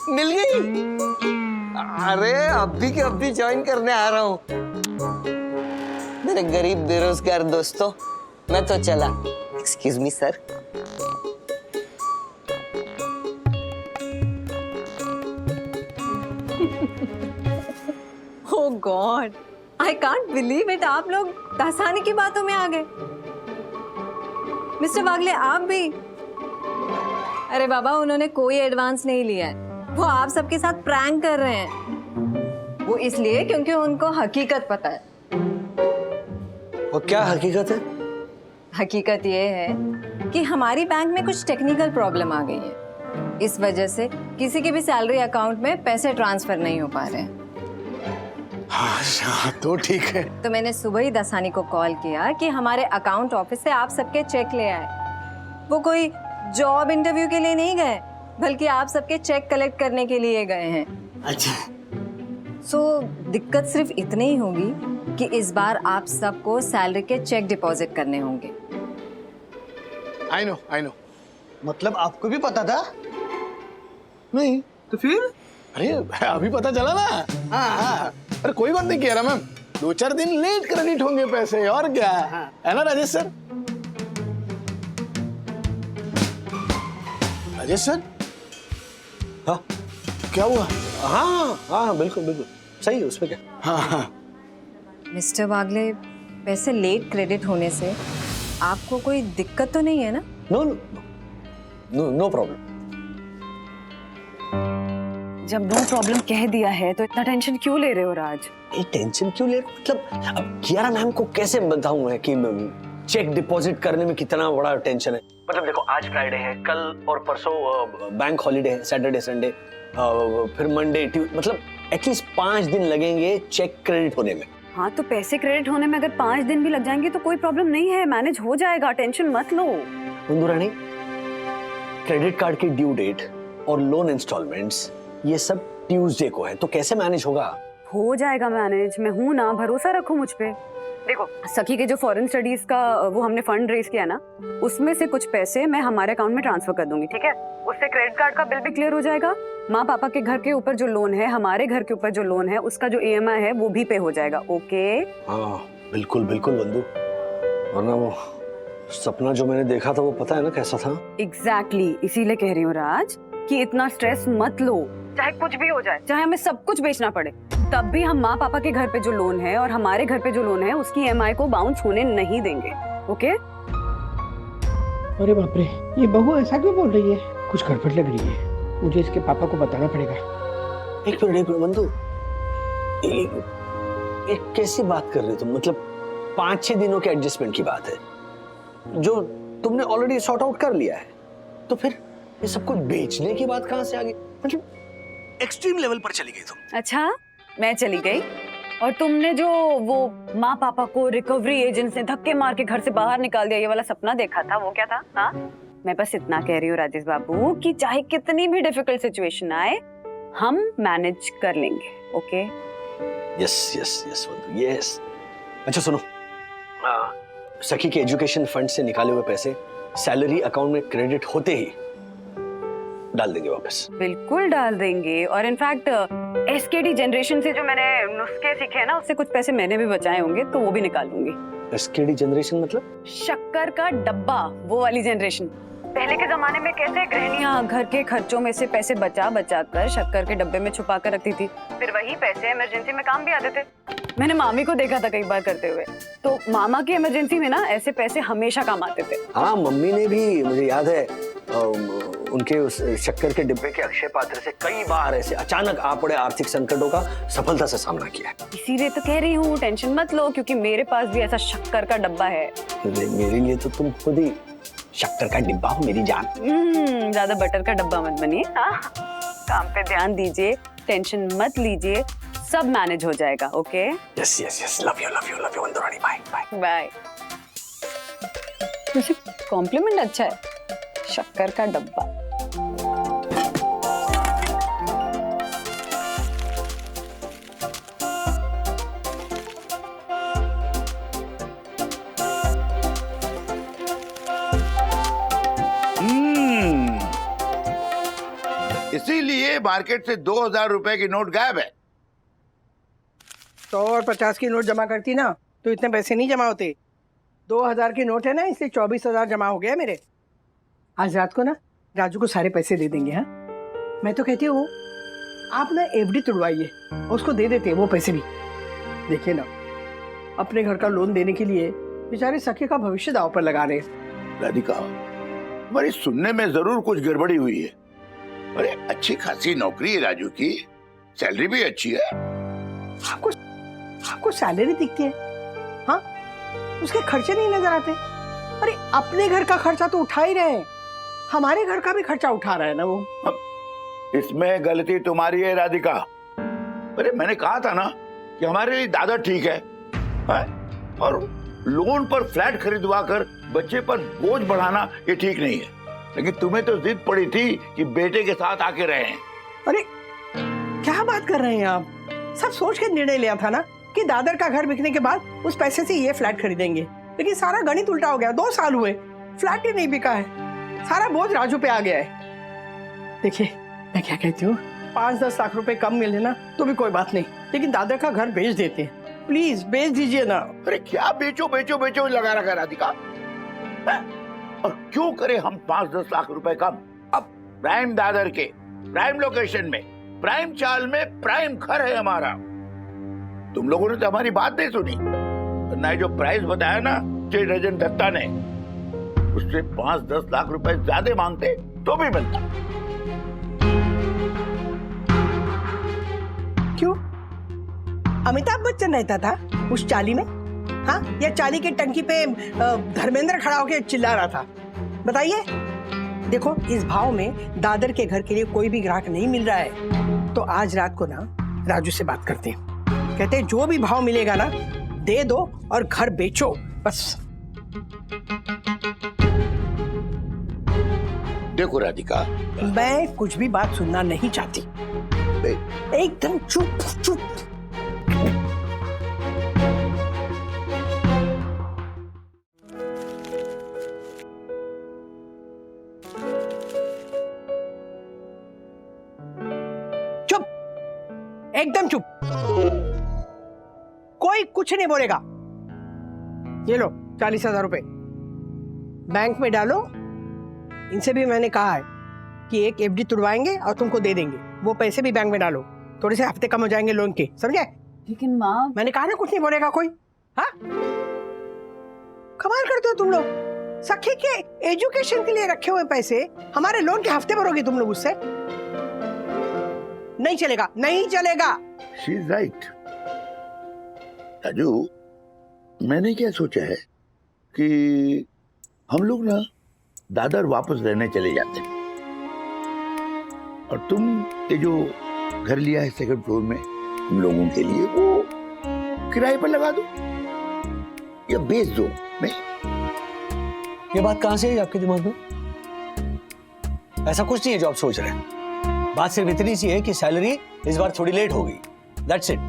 मिल गई? अरे अभी के अभी ज्वाइन करने आ रहा हूँ। मेरे गरीब बेरोजगार दोस्तों, मैं तो चला। Excuse me sir. Oh God, I can't believe it. आप लोग दासानी की बातों में आ गए। मिस्टर बागले आप भी? अरे बाबा, उन्होंने कोई एडवांस नहीं लिया है। वो आप सबके साथ प्रैंक कर रहे हैं। वो इसलिए क्योंकि उनको हकीकत पता है। और क्या हकीकत है? हकीकत ये है कि हमारी बैंक में कुछ टेक्निकल प्रॉब्लम आ गई है। इस वजह से किसी के भी सैलरी अकाउंट में पैसे ट्रांसफर नहीं हो पा रहे हैं। हाँ तो ठीक है। तो मैंने सुबह ही दासानी को कॉल किया कि हमारे अकाउंट ऑफिस से आप सबके चेक ले आए। वो कोई जॉब इंटरव्यू के लिए नहीं गए, बल्कि आप सबके चेक कलेक्ट करने के लिए गए हैं। अच्छा। सो दिक्कत सिर्फ इतनी ही होगी कि इस बार आप सबको सैलरी के चेक डिपॉजिट करने होंगे। I know. मतलब आपको भी पता था? नहीं तो फिर? अरे अभी पता चला ना। हाँ। अरे कोई बात नहीं कह रहा मैम, 2-4 दिन लेट क्रेडिट होंगे पैसे, और क्या है ना राजेश सर? राजेश सर? हाँ क्या हुआ? हाँ बिल्कुल बिल्कुल सही है। उसमें क्या? हाँ। मिस्टर बागले, पैसे लेट क्रेडिट होने से आपको कोई दिक्कत तो नहीं है ना? No problem. जब नो प्रॉब्लम कह दिया है तो इतना टेंशन क्यों ले रहे हो राज? ये टेंशन क्यों ले रहे हो? मतलब अब कियारा मैम को कैसे बताऊं मैं कि चेक डिपॉजिट करने में कितना बड़ा टेंशन है। मतलब देखो, आज फ्राइडे है, कल और परसों बैंक हॉलीडे है, सैटरडे संडे, फिर मंडे ट्यूसडे, मतलब एटलीस्ट 5 दिन लगेंगे चेक क्रेडिट होने में। हाँ तो पैसे क्रेडिट होने में अगर 5 दिन भी लग जाएंगे तो कोई प्रॉब्लम नहीं है, मैनेज हो जाएगा, टेंशन मत लो। कुंदू रानी, क्रेडिट कार्ड की ड्यू डेट और लोन इंस्टॉलमेंट्स ये सब ट्यूसडे को है, तो कैसे मैनेज होगा? हो जाएगा मैनेज, मैं हूँ ना, भरोसा रखो मुझ पे। देखो, सखी के जो फॉरेन स्टडीज का वो हमने फंड रेज किया ना, उसमें से कुछ पैसे मैं हमारे अकाउंट में ट्रांसफर कर दूंगी, ठीक है? उससे क्रेडिट कार्ड का बिल भी क्लियर हो जाएगा। माँ पापा के घर के ऊपर जो लोन है, हमारे घर के ऊपर जो लोन है, उसका जो EMI है वो भी पे हो जाएगा। ओके? हाँ बिल्कुल बिल्कुल बंधु, वरना वो सपना जो मैंने देखा था वो पता है ना कैसा था। एग्जैक्टली, इसीलिए कह रही हूँ राज कि इतना स्ट्रेस मत लो। चाहे कुछ भी हो जाए, चाहे हमें सब कुछ बेचना पड़े, तब भी हम माँ पापा के घर पे जो लोन है और हमारे घर पे जो लोन है उसकी EMI को बाउंस होने नहीं देंगे। ओके? अरे बाप रे, ये बहू ऐसा क्यों बोल रही है? कुछ गड़बड़ लग रही है, मुझे इसके पापा को बताना पड़ेगा। एक मिनट बंधु, एक कैसी बात कर रहे हो तुम? मतलब 5-6 दिनों के एडजस्टमेंट की बात है जो तुमने ऑलरेडी सॉर्ट आउट कर लिया है, तो फिर ये सब कुछ बेचने की बात कहां से आ गई? मतलब एक्सट्रीम लेवल पर चली गई तुम। अच्छा, मैं चली गई और तुमने जो वो माँ पापा को रिकवरी एजेंट ने धक्के मार के घर से बाहर निकाल दिया, ये वाला सपना देखा था, वो क्या था? हाँ, मैं बस इतना कह रही हूँ राजेश बाबू कि चाहे कितनी भी डिफिकल्ट सिचुएशन आए, हम मैनेज कर लेंगे। ओके? Yes yes. अच्छा सुनो, सखी के एजुकेशन फंड से निकाले हुए पैसे सैलरी अकाउंट में क्रेडिट होते ही डाल देंगे वापस। बिल्कुल डाल देंगे, और इनफैक्ट SKD जनरेशन से जो मैंने नुस्खे सीखे हैं ना, उससे कुछ पैसे मैंने भी बचाए होंगे तो वो भी निकाल दूंगी। SKD जनरेशन मतलब? शक्कर का डब्बा, वो वाली जनरेशन। पहले के जमाने में कैसे गृहिणियां घर के खर्चों में से पैसे बचा बचा कर शक्कर के डब्बे में छुपा कर रखती थी, फिर वही पैसे इमरजेंसी में काम भी आते थे। मैंने मामी को देखा था कई बार करते हुए, तो मामा की इमरजेंसी में ना ऐसे पैसे हमेशा काम आते थे। हाँ, मम्मी ने भी, मुझे याद है उनके उस शक्कर के डिब्बे के अक्षय पात्र से कई बार ऐसे अचानक आ पड़े आर्थिक संकटों का सफलता से सामना किया है। इसीलिए तो कह रही हूँ टेंशन मत लो, क्योंकि मेरे पास भी ऐसा शक्कर का डब्बा है। मेरे लिए तो तुम खुद ही शक्कर का डिब्बा हो मेरी जान। ज्यादा बटर का डब्बा मत बनिए। काम पे ध्यान दीजिए, टेंशन मत लीजिए, सब मैनेज हो जाएगा। Okay? Yes yes yes, love you love you love you अंदरानी, बाय बाय बाय। वैसे कॉम्प्लीमेंट अच्छा है, शक्कर का डब्बा। इसीलिए मार्केट से 2000 रुपए की नोट गायब है। 100 और 50 की नोट जमा करती ना तो इतने पैसे नहीं जमा होते। 2000 की नोट है ना, इसलिए 24,000 जमा हो गया मेरे। आज रात को ना राजू को सारे पैसे दे देंगे। हाँ, मैं तो कहती हूँ आप ना एफडी तुड़वाइए, उसको दे देते हैं वो पैसे भी। देखिए ना, अपने घर का लोन देने के लिए बेचारे सखी का भविष्य दांव पर लगा रहे हैं। राधिका, हमारी सुनने में जरूर कुछ गड़बड़ी हुई है। अरे अच्छी खासी नौकरी है राजू की, सैलरी भी अच्छी है। आपको सैलरी दिखती है, हाँ, उसके खर्चे नहीं नजर आते। अरे अपने घर का खर्चा तो उठा ही रहे हैं, हमारे घर का भी खर्चा उठा रहा है ना वो। इसमें गलती तुम्हारी है राधिका। अरे मैंने कहा था ना कि हमारे लिए दादा ठीक है, और लोन पर फ्लैट खरीदवा कर बच्चे पर बोझ बढ़ाना ये ठीक नहीं है। लेकिन तुम्हें तो जिद पड़ी थी कि बेटे के साथ आके रहें। अरे क्या बात कर रहे हैं आप? सब सोच के निर्णय लिया था ना कि दादर का घर बिकने के बाद उस पैसे से ये फ्लैट खरीदेंगे, लेकिन सारा गणित उल्टा हो गया। 2 साल हुए, फ्लैट ही नहीं बिका है, सारा बोझ राजू पे आ गया है। देखिए मैं क्या कहती हूँ, 5-10 लाख रुपए कम मिले ना तो भी कोई बात नहीं, लेकिन दादर का घर बेच देते हैं, प्लीज बेच दीजिए ना। अरे क्या बेचो बेचो बेचो लगा रखा राधिका, और क्यों करे हम 5-10 लाख रुपए कम? अब प्राइम दादर के प्राइम लोकेशन में, प्राइम चाल में प्राइम घर है हमारा। तुम लोगों ने तो हमारी बात नहीं सुनी। ना जो प्राइस बताया ना श्री रजन दत्ता ने, उससे 5-10 लाख रुपए ज्यादा मांगते तो भी मिलता। क्यों? अमिताभ बच्चन रहता था उस चाली में, हाँ, या चाली के टंकी पे धर्मेंद्र खड़ा होकर चिल्ला रहा था? बताइए। देखो इस भाव में दादर के घर के लिए कोई भी ग्राहक नहीं मिल रहा है, तो आज रात को ना राजू से बात करते हैं। कहते हैं जो भी भाव मिलेगा ना दे दो और घर बेचो बस। देखो राधिका, मैं कुछ भी बात सुनना नहीं चाहती, एकदम चुप चुप। चुप, एकदम चुप, कोई कुछ नहीं बोलेगा। ये लो 40,000 रुपए बैंक में डालो। इनसे भी मैंने कहा है कि एक एफडी तुड़वाएंगे और तुमको दे देंगे, वो पैसे भी बैंक में डालो, थोड़े से हफ्ते कम हो जाएंगे लोन के, समझे? लेकिन माँ, मैंने कहा ना कुछ नहीं बोलेगा कोई। हाँ, कमाल करते हो तुम लोग। सखी के एजुकेशन के लिए रखे हुए पैसे हमारे लोन के हफ्ते भरोगे तुम लोग उससे? नहीं चलेगा, नहीं चलेगा। She is right. राजू, मैंने क्या सोचा है कि हम लोग ना दादर वापस रहने चले जाते हैं, और तुम ये जो घर लिया है सेकंड फ्लोर में हम लोगों के लिए, वो किराए पर लगा दो या बेच दो। नहीं, ये बात कहां से है आपके दिमाग में? ऐसा कुछ नहीं है जो आप सोच रहे हैं। बात सिर्फ इतनी सी है कि सैलरी इस बार थोड़ी लेट हो गई, दैट्स इट।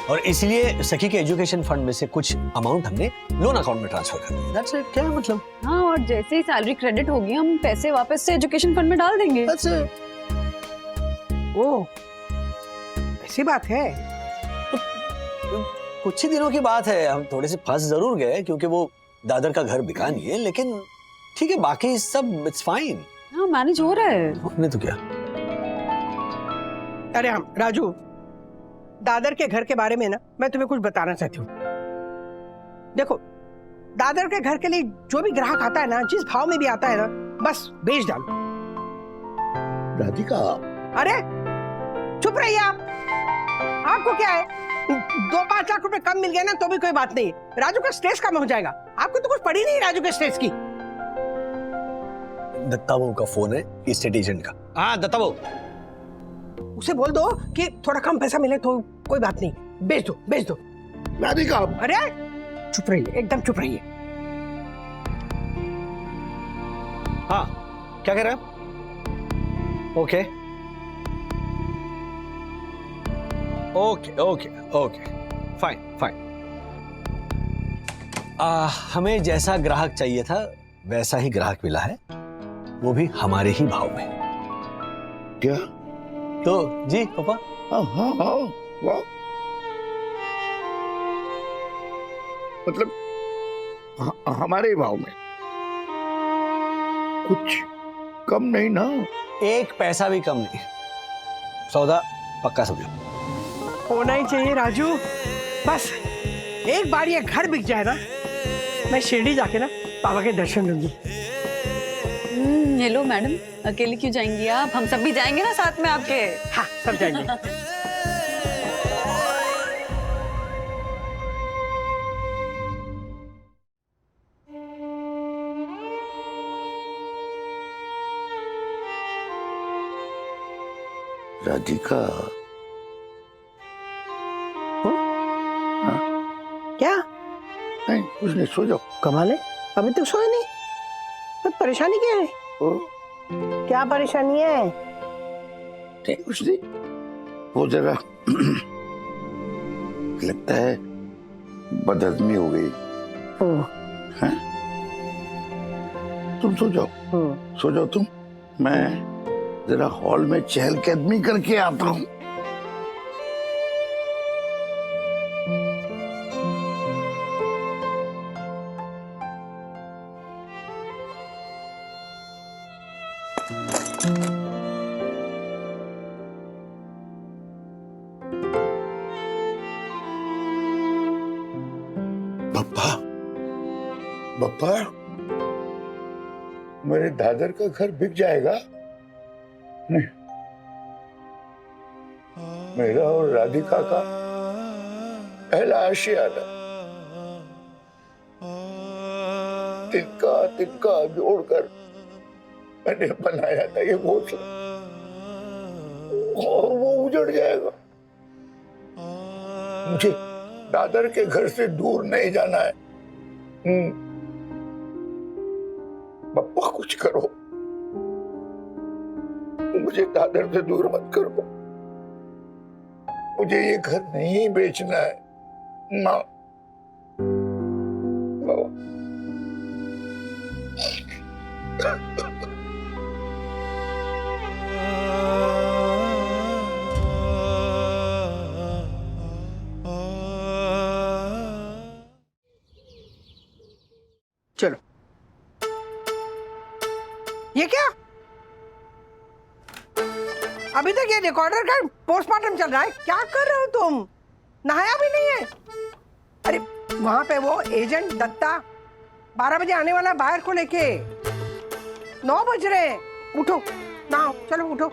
और इसलिए सखी के एजुकेशन फंड में से कुछ अमाउंट हमने लोन अकाउंट में ट्रांसफर कर दिया, दैट्स इट। क्या मतलब? हाँ, और जैसे ही सैलरी क्रेडिट होगी हम पैसे वापस से एजुकेशन फंड में डाल देंगे। That's it. ओ, ऐसी बात है। कुछ ही दिनों की बात है, हम थोड़े से फंस जरूर गए क्योंकि वो दादर का घर बिका नहीं है, लेकिन ठीक है, बाकी सब इट्स फाइन। हाँ, मैनेज हो रहा है। नहीं तो क्या। अरे हम राजू, दादर के घर के बारे में ना मैं तुम्हें कुछ बताना चाहती हूँ। देखो, दादर के घर के लिए जो भी ग्राहक आता है ना, जिस भाव में भी आता है ना, बस बेच डालो। राधिका, अरे चुप रहिए आप। आपको क्या है, 2-5 लाख रुपए कम मिल गए ना तो भी कोई बात नहीं, राजू का स्ट्रेस कम हो जाएगा। आपको तो कुछ पड़ी नहीं राजू के स्ट्रेस की। दत्ता बाबू का फोन है, स्टेट एजेंट का। हाँ दत्ता बाबू, उसे बोल दो कि थोड़ा कम पैसा मिले तो कोई बात नहीं, बेच दो बेच दो। राधिका, अरे चुप रहिए, एकदम चुप रहिए। हाँ क्या कह रहे हैं आप? Okay okay okay okay, fine fine. हमें जैसा ग्राहक चाहिए था वैसा ही ग्राहक मिला है, वो भी हमारे ही भाव में। क्या? तो जी पापा। हाँ हाँ हाँ, वाह, मतलब हमारे भाव में कुछ कम नहीं ना? एक पैसा भी कम नहीं, सौदा पक्का समझो। होना ही चाहिए राजू, बस एक बार ये घर बिक जाए ना, मैं शिरडी जाके ना बाबा के दर्शन लूंगी। हेलो मैडम, अकेले क्यों जाएंगी आप? हम सब भी जाएंगे ना साथ में आपके। हाँ सब जाएंगे। राधिका, क्या? नहीं कुछ नहीं, सो जाओ। कमाल है, अभी तक सोए नहीं? तो परेशानी क्या है? क्या परेशानी है? नहीं कुछ नहीं, वो जरा लगता है बदहजमी हो गई। हैं? तुम सो जाओ, सो जाओ तुम, मैं जरा हॉल में चहलकदमी करके आता हूँ। बप्पा, बप्पा, मेरे दादर का घर बिक जाएगा? नहीं, मेरा और राधिका का पहला आशियाना, तिनका तिनका जोड़कर मैंने बनाया था ये घोंसला, और वो उजड़ जाएगा। मुझे दादर के घर से दूर नहीं जाना है। बप्पा कुछ करो, मुझे दादर से दूर मत करो, मुझे ये घर नहीं बेचना है। माँ, चलो, ये क्या? अभी तक ये रिकॉर्डर का पोस्टमार्टम चल रहा है, क्या कर रहे हो तुम? नहाया भी नहीं है? अरे वहां पे वो एजेंट दत्ता 12 बजे आने वाला बाहर को लेके, 9 बज रहे हैं, उठो नहाओ, चलो उठो।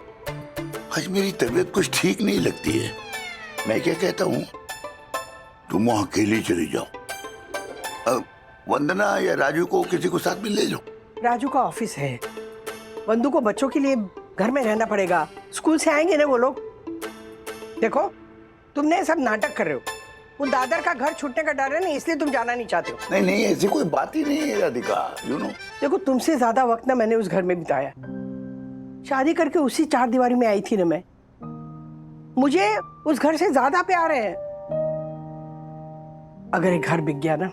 आज मेरी तबीयत कुछ ठीक नहीं लगती है, मैं क्या कहता हूँ, तुम वहां अकेली चली जाओ, वंदना या राजू को किसी को साथ में ले लो। राजू का ऑफिस है, वंदू को बच्चों के लिए घर में रहना पड़ेगा, स्कूल से आएंगे ना वो लोग। देखो तुमने सब नाटक कर रहे हो, वो दादर का घर छूटने का डर है ना, इसलिए तुम जाना नहीं चाहते हो। नहीं नहीं, ऐसी कोई बात ही नहीं है राधिका, यू नो। देखो तुमसे ज्यादा वक्त ना मैंने उस घर में बिताया, शादी करके उसी 4 दीवारी में आई थी ना मैं, मुझे उस घर से ज्यादा प्यार है। अगर एक घर बिक गया ना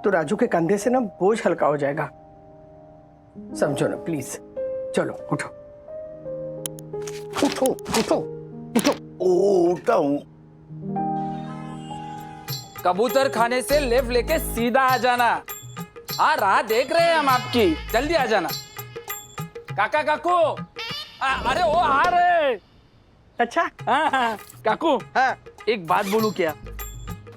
तो राजू के कंधे से ना बोझ हल्का हो जाएगा, समझो ना प्लीज। चलो उठो उठो उठो उठो। उठता हूँ। कबूतर खाने से लेफ्ट लेके सीधा आ जाना। हाँ राह देख रहे हैं हम आपकी, जल्दी आ जाना। काका काकू, अरे वो आ रहे। अच्छा हाँ काकू, हाँ एक बात बोलूं क्या?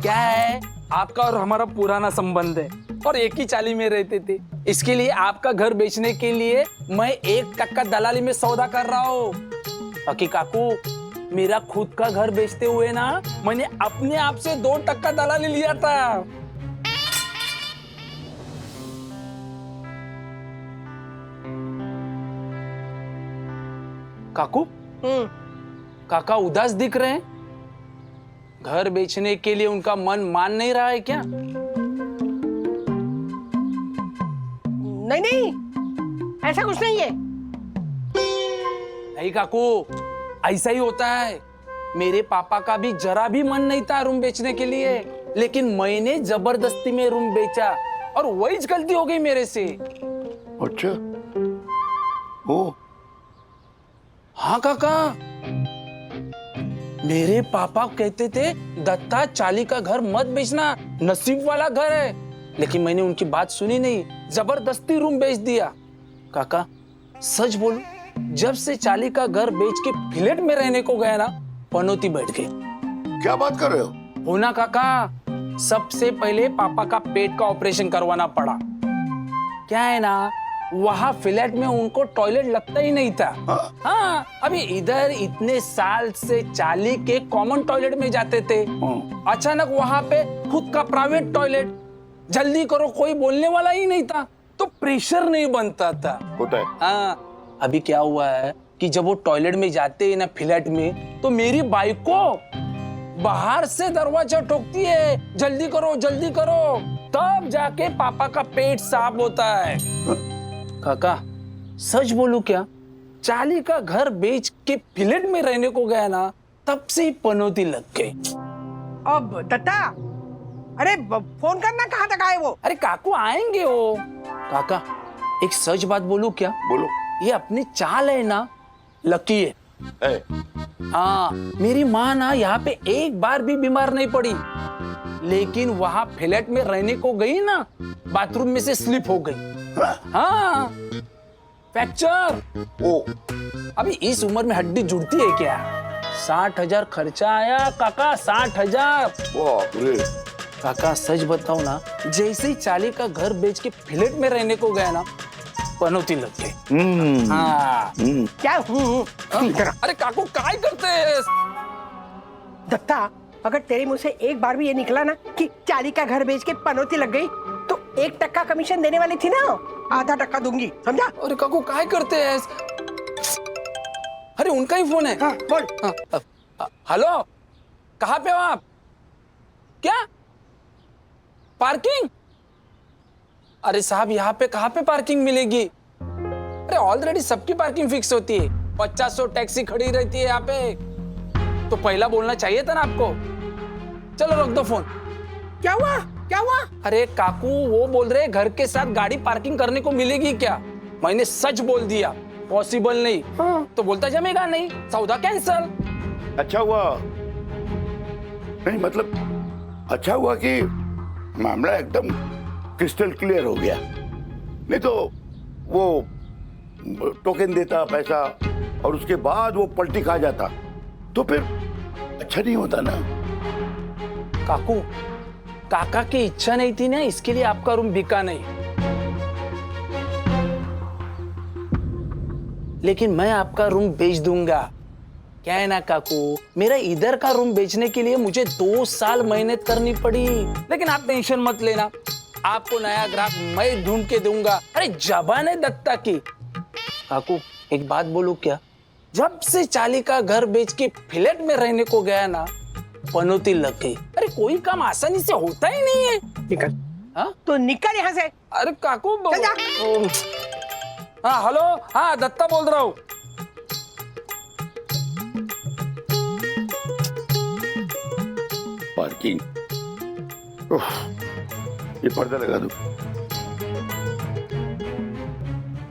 क्या है, आपका और हमारा पुराना संबंध है और एक ही चाली में रहते थे। इसके लिए आपका घर बेचने के लिए मैं 1% दलाली में सौदा कर रहा हूँ। बाकी काकू, मेरा खुद का घर बेचते हुए ना मैंने अपने आप से 2% दलाली लिया था। काकू, काका उदास दिख रहे हैं। घर बेचने के लिए उनका मन मान नहीं रहा है क्या? नहीं नहीं, ऐसा कुछ नहीं है। नहीं काकू, ऐसा ही होता है। मेरे पापा का भी जरा भी मन नहीं था रूम बेचने के लिए, लेकिन मैंने जबरदस्ती में रूम बेचा और वही गलती हो गई मेरे से। अच्छा, ओ हाँ काका, मेरे पापा कहते थे दत्ता चाली का घर मत बेचना, नसीब वाला घर है। लेकिन मैंने उनकी बात सुनी नहीं, जबरदस्ती रूम बेच दिया। काका सच बोलूं, जब से चाली का घर बेच के फ्लैट में रहने को गया ना, पनौती बैठ गई। क्या बात कर रहे हो? होना काका, सबसे पहले पापा का पेट का ऑपरेशन करवाना पड़ा। क्या है ना, वहाँ फ्लैट में उनको टॉयलेट लगता ही नहीं था। हाँ, अभी इधर इतने साल से चाली के कॉमन टॉयलेट में जाते थे। अचानक वहाँ पे खुद का प्राइवेट टॉयलेट, जल्दी करो कोई बोलने वाला ही नहीं था, तो प्रेशर नहीं बनता था। होता है। हाँ, अभी क्या हुआ है कि जब वो टॉयलेट में जाते हैं ना फ्लैट में, तो मेरी बाइक को बाहर से दरवाजा ठोकती है, जल्दी करो जल्दी करो, तब जाके पापा का पेट साफ होता है। काका सच बोलूं क्या, चाली का घर बेच के फ्लैट में रहने को गया ना, तब से ही पनौती लग गई। अब दत्ता, अरे फोन करना, कहाँ तक आए वो? अरे काकू आएंगे वो। काका एक सच बात बोलूं क्या? बोलो। ये अपनी चाल है ना, लकी है। हाँ, मेरी माँ ना यहाँ पे एक बार भी बीमार नहीं पड़ी, लेकिन वहाँ फ्लैट में रहने को गई ना, बाथरूम में से स्लिप हो गई। हाँ, फ्रैक्चर। ओ, अभी इस उम्र में हड्डी जुड़ती है क्या? 60,000 खर्चा आया काका, 60,000। काका सच बताओ ना, जैसे ही चाली का घर बेच के फ्लैट में रहने को गया ना, पनौती लग गई। हाँ। क्या? अरे काकू काय करते हैं? दत्ता, अगर तेरे मुंह से एक बार भी ये निकला ना कि चाली का घर बेच के पनौती लग गई, तो 1% कमीशन देने वाली थी ना, आधा टक्का दूंगी, समझा? अरे काकू काय करते हैं? अरे उनका ही फोन है। हाँ, बोल। हेलो, कहाँ पे हो आप? क्या पार्किंग? अरे साहब, यहाँ पे कहाँ पे पार्किंग मिलेगी? अरे ऑलरेडी सबकी पार्किंग फिक्स होती है, 50-100 टैक्सी खड़ी रहती है यहाँ पे। तो पहला बोलना चाहिए था ना आपको। चलो रख दो फोन। क्या हुआ? क्या हुआ? अरे काकू, वो बोल रहे घर के साथ गाड़ी पार्किंग करने को मिलेगी क्या? मैंने सच बोल दिया, पॉसिबल नहीं। तो बोलता जमेगा नहीं, सौदा कैंसल। अच्छा हुआ नहीं, मतलब अच्छा हुआ कि मामला एकदम क्रिस्टल क्लियर हो गया, नहीं तो वो टोकन देता पैसा और उसके बाद वो पलटी खा जाता, तो फिर अच्छा नहीं होता ना। काकू, काका की इच्छा नहीं थी ना, इसके लिए आपका रूम बिका नहीं। लेकिन मैं आपका रूम बेच दूंगा। क्या है ना काकू, मेरा इधर का रूम बेचने के लिए मुझे 2 साल मेहनत करनी पड़ी, लेकिन आप टेंशन मत लेना, आपको नया ग्राहक मैं ढूंढ के दूंगा। अरे जबान है दत्ता की। काकू एक बात बोलूं क्या, जब से चाली का घर बेच के फ्लैट में रहने को गया ना, पनौती लग गई। अरे कोई काम आसानी से होता ही नहीं है। निकल। हाँ? तो निकल यहाँ से। अरे काकू, हाँ हेलो, हाँ दत्ता बोल रहा हूँ। पार्किंग, ये पर्दा लगा दो।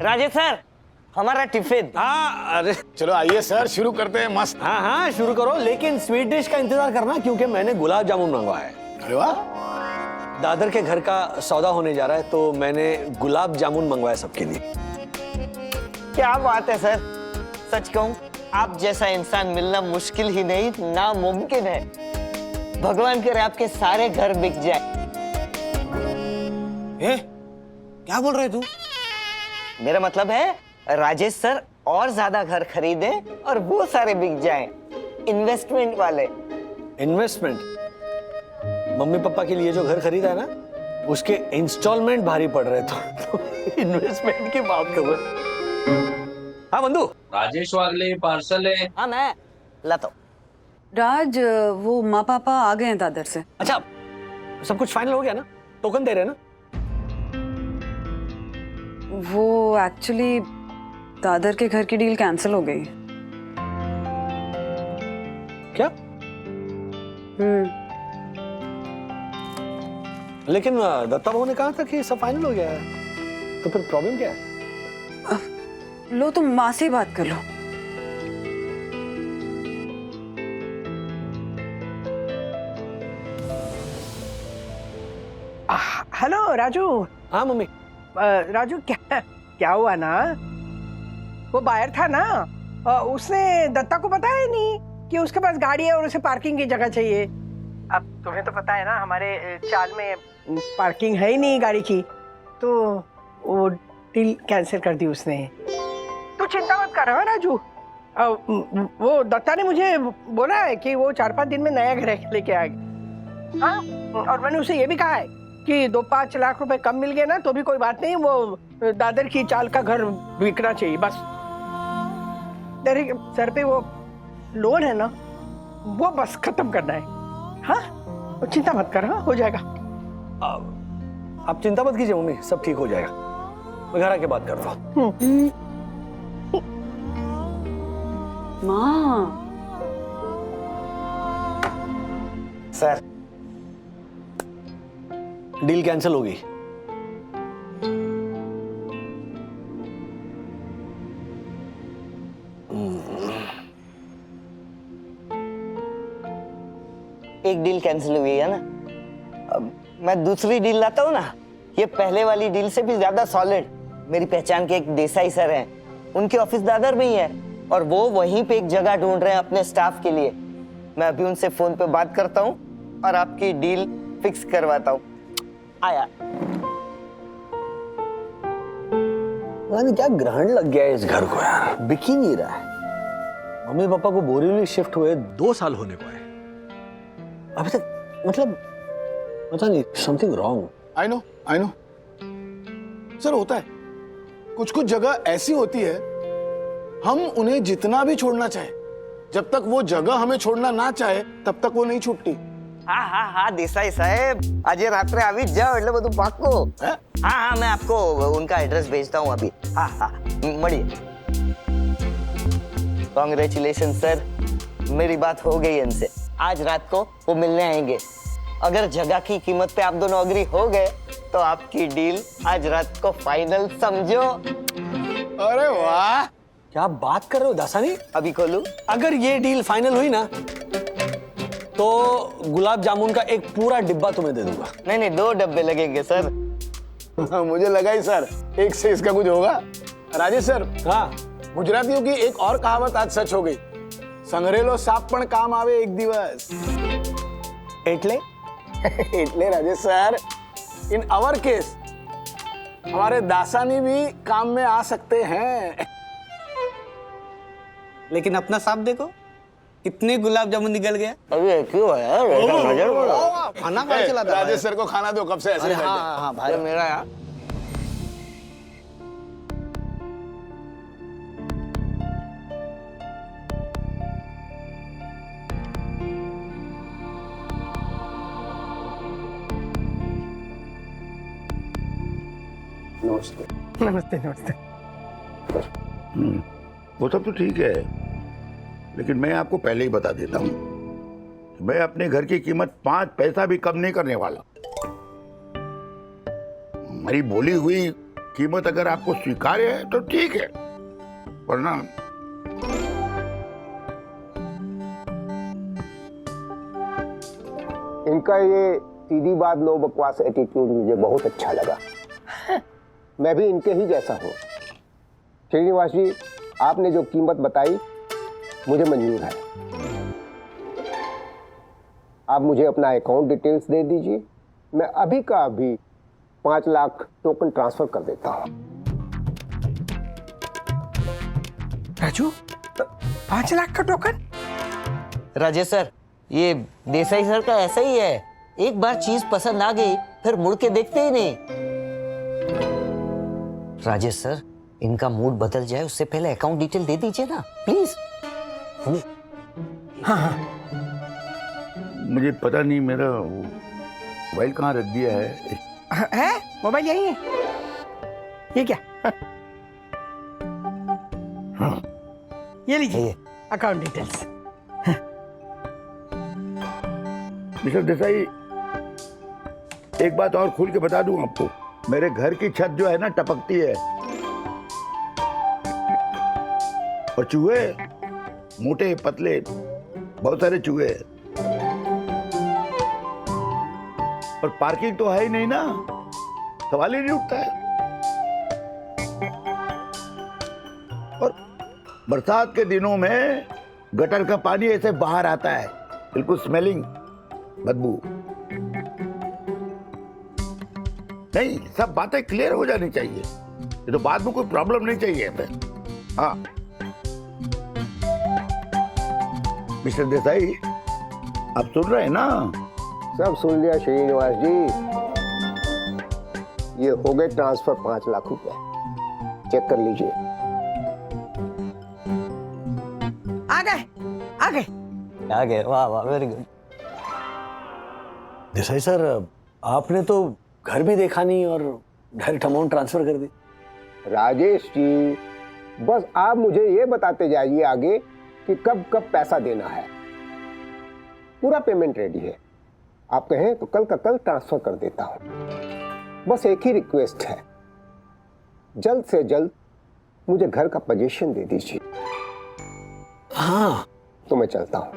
राजेश सर, हमारा टिफिन। हाँ, अरे चलो आइए सर, शुरू करते हैं। मस्त। हाँ हाँ शुरू करो, लेकिन स्वीट डिश का इंतजार करना, क्योंकि मैंने गुलाब जामुन मंगवाया है। अरे वाह, दादर के घर का सौदा होने जा रहा है, तो मैंने गुलाब जामुन मंगवाया सबके लिए। क्या बात है सर, सच कहूँ आप जैसा इंसान मिलना मुश्किल ही नहीं, नामुमकिन है। भगवान करे आपके सारे घर बिक जाए। क्या बोल रहे तू? मेरा मतलब है राजेश सर और ज्यादा घर खरीदे और वो सारे बिक जाएं, इन्वेस्टमेंट वाले। इन्वेस्टमेंट? मम्मी पापा के लिए जो घर खरीदा है ना, उसके इंस्टॉलमेंट भारी पड़ रहे तो इन्वेस्टमेंट की बात कर रहे। हाँ बंधु, राजेश वाले पार्सल है। हाँ मैं लाता हूँ। राज, वो माँ पापा आ गए हैं दादर से। अच्छा, सब कुछ फाइनल हो गया ना? टोकन दे रहे हैं ना? वो एक्चुअली दादर के घर की डील कैंसिल हो गई। क्या? लेकिन दत्ता बाबू ने कहा था कि सब फाइनल हो गया है, तो फिर प्रॉब्लम क्या है? लो तुम माँ से ही बात कर लो। हेलो राजू। हाँ मम्मी। राजू, क्या हुआ ना, वो बाहर था ना, उसने दत्ता को बताया नहीं कि उसके पास गाड़ी है और उसे पार्किंग की जगह चाहिए। अब तुम्हें तो पता है ना, हमारे चाल में पार्किंग है ही नहीं गाड़ी की, तो वो डील कैंसिल कर दी उसने। तू चिंता मत कर राजू, वो दत्ता ने मुझे बोला है कि वो 4-5 दिन में नया घर लेके आएगा। हाँ, और मैंने उसे ये भी कहा है कि 2-5 लाख रुपए कम मिल गए ना तो भी कोई बात नहीं, वो दादर की चाल का घर बिकना चाहिए बस। तेरे सर पे वो लोन है ना, वो बस खत्म करना है। हाँ, चिंता मत कर, हाँ हो जाएगा। आप चिंता मत कीजिए मम्मी, सब ठीक हो जाएगा। मैं घर आके बात करता हूँ। माँ। सर, डील कैंसिल हो गई। एक डील कैंसिल हुई है ना, अब मैं दूसरी डील लाता हूँ ना। ये पहले वाली डील से भी ज्यादा सॉलिड। मेरी पहचान के एक देसाई सर हैं, उनके ऑफिस दादर में ही है और वो वहीं पे एक जगह ढूंढ रहे हैं अपने स्टाफ के लिए। मैं अभी उनसे फोन पे बात करता हूँ और आपकी डील फिक्स करवाता हूँ। आया। क्या ग्रहण लग गया है इस घर को यार, बिक ही नहीं रहा है। मम्मी पापा को बोरीवली शिफ्ट हुए 2 साल होने को है, अभी तक मतलब पता नहीं, something wrong. I know sir, होता है। कुछ कुछ जगह ऐसी होती है, हम उन्हें जितना भी छोड़ना चाहे, जब तक वो जगह हमें छोड़ना ना चाहे तब तक वो नहीं छूटती। हाँ देसाई साहेब, आज रात्रे आवी जाओ એટલે બધું પાક્કું। हाँ मैं आपको उनका एड्रेस भेजता हूँ अभी। हाँ મળીએ। कांग्रेचुलेशन सर, मेरी बात हो गई इनसे, आज रात को वो मिलने आएंगे। अगर जगह की कीमत पे आप दोनों अग्री हो गए तो आपकी डील आज रात को फाइनल समझो। अरे वाह, क्या बात कर रहे हो दासानी? अभी खोलूं? अगर ये डील फाइनल हुई ना तो गुलाब जामुन का एक पूरा डिब्बा तुम्हें दे दूंगा। नहीं 2 डब्बे लगेंगे सर। मुझे लगा ही सर एक से इसका कुछ होगा। राजेश सर, हाँ, गुजरातियों की एक और कहावत आज सच हो गई, संग्रेलो साप पण काम आवे एक दिवस। एटले एटले Rajesh sir, in our case हमारे दासानी भी काम में आ सकते हैं। लेकिन अपना सांप देखो, कितने गुलाब जामुन निकल गया। अरे क्यों है यार, नजर बोलो। खाना खा चला था राजेश सर को खाना दो, कब से ऐसे बैठे। हाँ भाई मेरा यार। नमस्ते। वो सब तो ठीक है, लेकिन मैं आपको पहले ही बता देता हूँ, मैं अपने घर की कीमत 5 पैसा भी कम नहीं करने वाला। मेरी बोली हुई कीमत अगर आपको स्वीकार्य है तो ठीक है, वरना इनका ये सीधी बात नो बकवास एटीट्यूड मुझे बहुत अच्छा लगा। मैं भी इनके ही जैसा हूँ। श्रीनिवास जी, आपने जो कीमत बताई मुझे मंजूर है। आप मुझे अपना अकाउंट डिटेल्स दे दीजिए, मैं अभी का अभी 5 लाख टोकन ट्रांसफर कर देता हूँ। राजू 5 लाख का टोकन? राजेश सर, ये देसाई सर का ऐसा ही है, एक बार चीज पसंद आ गई फिर मुड़ के देखते ही नहीं। राजेश सर, इनका मूड बदल जाए उससे पहले अकाउंट डिटेल दे दीजिए ना प्लीज। हाँ। मुझे पता नहीं मेरा मोबाइल कहाँ रख दिया है। मोबाइल यही है। ये क्या? हाँ। ये लीजिए अकाउंट डिटेल्स। मिस्टर देसाई, एक बात और खुल के बता दूं आपको, मेरे घर की छत जो है ना टपकती है, और चूहे मोटे पतले बहुत सारे चूहे, और पार्किंग तो है ही नहीं ना, सवाल ही नहीं उठता है। और बरसात के दिनों में गटर का पानी ऐसे बाहर आता है, बिल्कुल स्मेलिंग, बदबू। नहीं, सब बातें क्लियर हो जानी चाहिए, ये तो बाद में कोई प्रॉब्लम नहीं चाहिए हमें। हाँ मिस्टर देसाई, आप सुन रहे हैं ना? सब सुन लिया श्रीनिवास जी। ये हो गए ट्रांसफर 5 लाख रुपए, चेक कर लीजिए। आ गए। वाह वाह, वेरी गुड। देसाई सर, आपने तो घर भी देखा नहीं और डायरेक्ट अमाउंट ट्रांसफर कर दी। राजेश जी, बस आप मुझे ये बताते जाइए आगे कि कब कब पैसा देना है। पूरा पेमेंट रेडी है, आप कहें तो कल का कल ट्रांसफर कर देता हूं। बस एक ही रिक्वेस्ट है, जल्द से जल्द मुझे घर का पोजीशन दे दीजिए। हाँ तो मैं चलता हूं।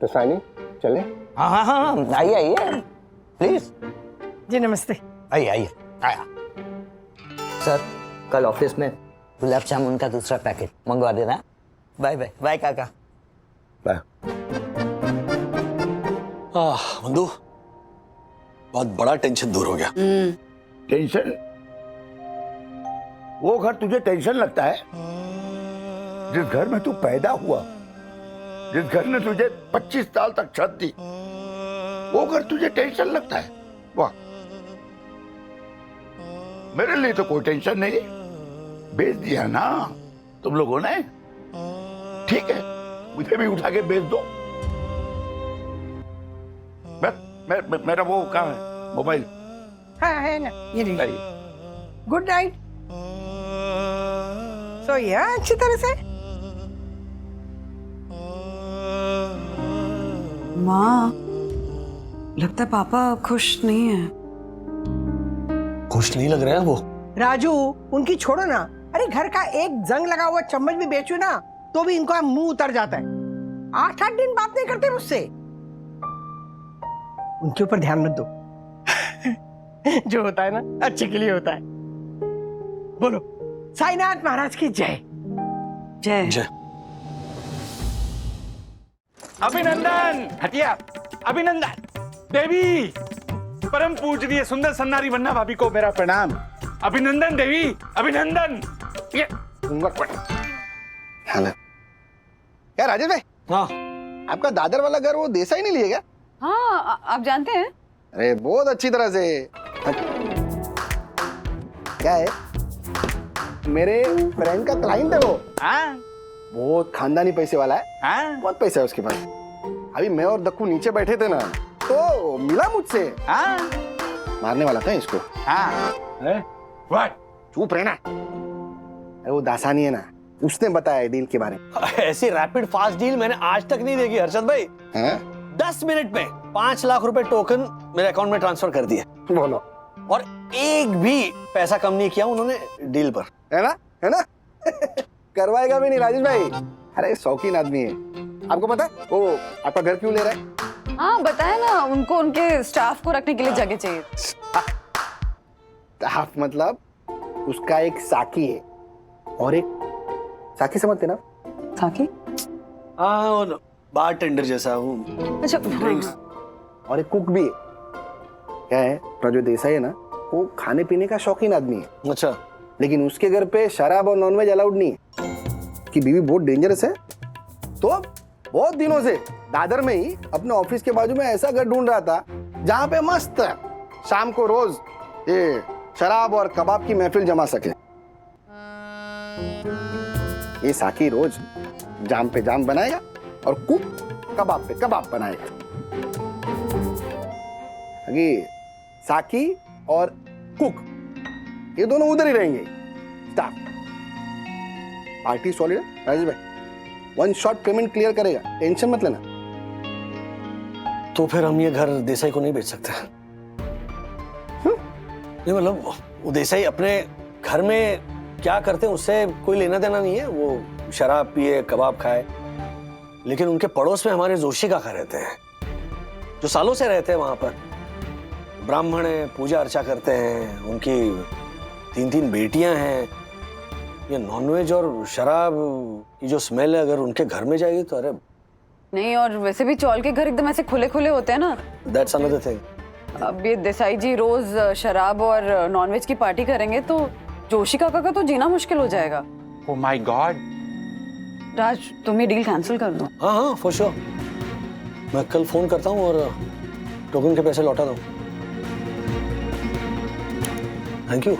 तो सानी चले? हाँ, आइए प्लीज। जी नमस्ते। आइए। सर, कल ऑफिस में गुलाब जामुन का दूसरा पैकेट मंगवा देना। Bye bye. बाय काका। बाय। मंदू, बहुत बड़ा टेंशन दूर हो गया। टेंशन? वो घर तुझे टेंशन लगता है? जिस घर में तू पैदा हुआ, जिस घर ने तुझे 25 साल तक छत दी, वो घर तुझे टेंशन लगता है? वाह, मेरे लिए तो कोई टेंशन नहीं। बेच दिया ना तुम लोगों ने, ठीक है, मुझे भी उठा के बेच दो। मेरा वो कहाँ है मोबाइल? हाँ है ना, ये लीजिए। Good night. सोइए अच्छी तरह से। माँ, लगता है पापा खुश नहीं है। खुश नहीं लग रहे हैं वो। राजू, उनकी छोड़ो ना। अरे घर का एक जंग लगा हुआ चम्मच भी बेचू ना तो भी इनको मुंह उतर जाता है। 8-8 दिन बात नहीं करते मुझसे। उनके ऊपर ध्यान मत दो। जो होता है ना अच्छे के लिए होता है। बोलो, साईनाथ महाराज की जय। जय जय। अभिनंदन हटिया, अभिनंदन देवी, परम पूजनीय सुंदर सन्नारी वन्ना भाभी को मेरा प्रणाम। अभिनंदन देवी, अभिनंदन। ये हेलो। क्या राजेश भाई? हाँ। आपका दादर वाला घर वो देसाई नहीं लिए क्या? हाँ, आप जानते हैं? अरे बहुत अच्छी तरह से। क्या है, मेरे फ्रेंड का क्लाइंट है वो। हाँ, बहुत खानदानी पैसे वाला है। हाँ, बहुत पैसा है उसके पास। अभी मैं और दक्कू नीचे बैठे थे ना तो मिला मुझसे। हाँ, मारने वाला था इसको। हाँ, चुप रहना। अरे वो दासानी है ना, उसने बताया डील के बारे में। ऐसी रैपिड फास्ट डील मैंने आज तक नहीं देखी हर्षद भाई। 10 मिनट में 5 लाख रुपए टोकन मेरे अकाउंट में ट्रांसफर कर दिए। बोलो। और एक भी पैसा कम नहीं किया उन्होंने डील पर। है ना? करवाएगा भी नहीं राजेश भाई। अरे शौकीन आदमी है। आपको पता है वो आपका घर क्यों ले रहा है? हाँ बताया ना, उनको उनके स्टाफ को रखने के लिए जगह चाहिए। स्टाफ मतलब उसका एक साकी है और एक साकी, समझते ना? साकी? हाँ, बार टेंडर जैसा वो। अच्छा, ड्रिंक्स। और एक कुक भी है। क्या है, जो देसाई है ना वो खाने पीने का शौकीन आदमी है। अच्छा। लेकिन उसके घर पे शराब और नॉनवेज अलाउड नहीं है कि बीवी बहुत डेंजरस है। तो बहुत दिनों से दादर में ही अपने ऑफिस के बाजू में ऐसा घर ढूंढ रहा था जहां पे मस्त शाम को रोज ये शराब और कबाब की महफिल जमा सके। ये साकी रोज जाम पे जाम बनाएगा और कुक कबाब पे कबाब बनाएगा। ये साकी और कुक ये दोनों उधर ही रहेंगे। स्टाफ पार्टी सॉलिड है राजेश भाई, 1 शॉट पेमेंट क्लियर करेगा, टेंशन मत लेना। तो फिर हम ये घर देसाई को नहीं बेच सकते? नहीं मतलब वो देसाई अपने घर में क्या करते हैं उससे कोई लेना देना नहीं है। वो शराब पिए कबाब खाए, लेकिन उनके पड़ोस में हमारे जोशी काका रहते हैं जो सालों से रहते हैं वहां पर। ब्राह्मण है, पूजा अर्चा करते हैं, उनकी 3 बेटियां हैं। ये नॉनवेज और शराब की जो स्मेल है अगर उनके घर में जाएगी तो अरे नहीं, और वैसे भी चौल के घर एकदम ऐसे खुले खुले होते हैं ना। That's another thing. अब ये देसाई जी रोज शराब और नॉनवेज की पार्टी करेंगे तो जोशी काका का तो जीना मुश्किल हो जाएगा। Oh my God. राज तुम ये डील कैंसिल कर दो। हाँ हाँ फॉर श्योर, मैं कल फोन करता हूँ और टोकन के पैसे लौटा दूँ। Thank you.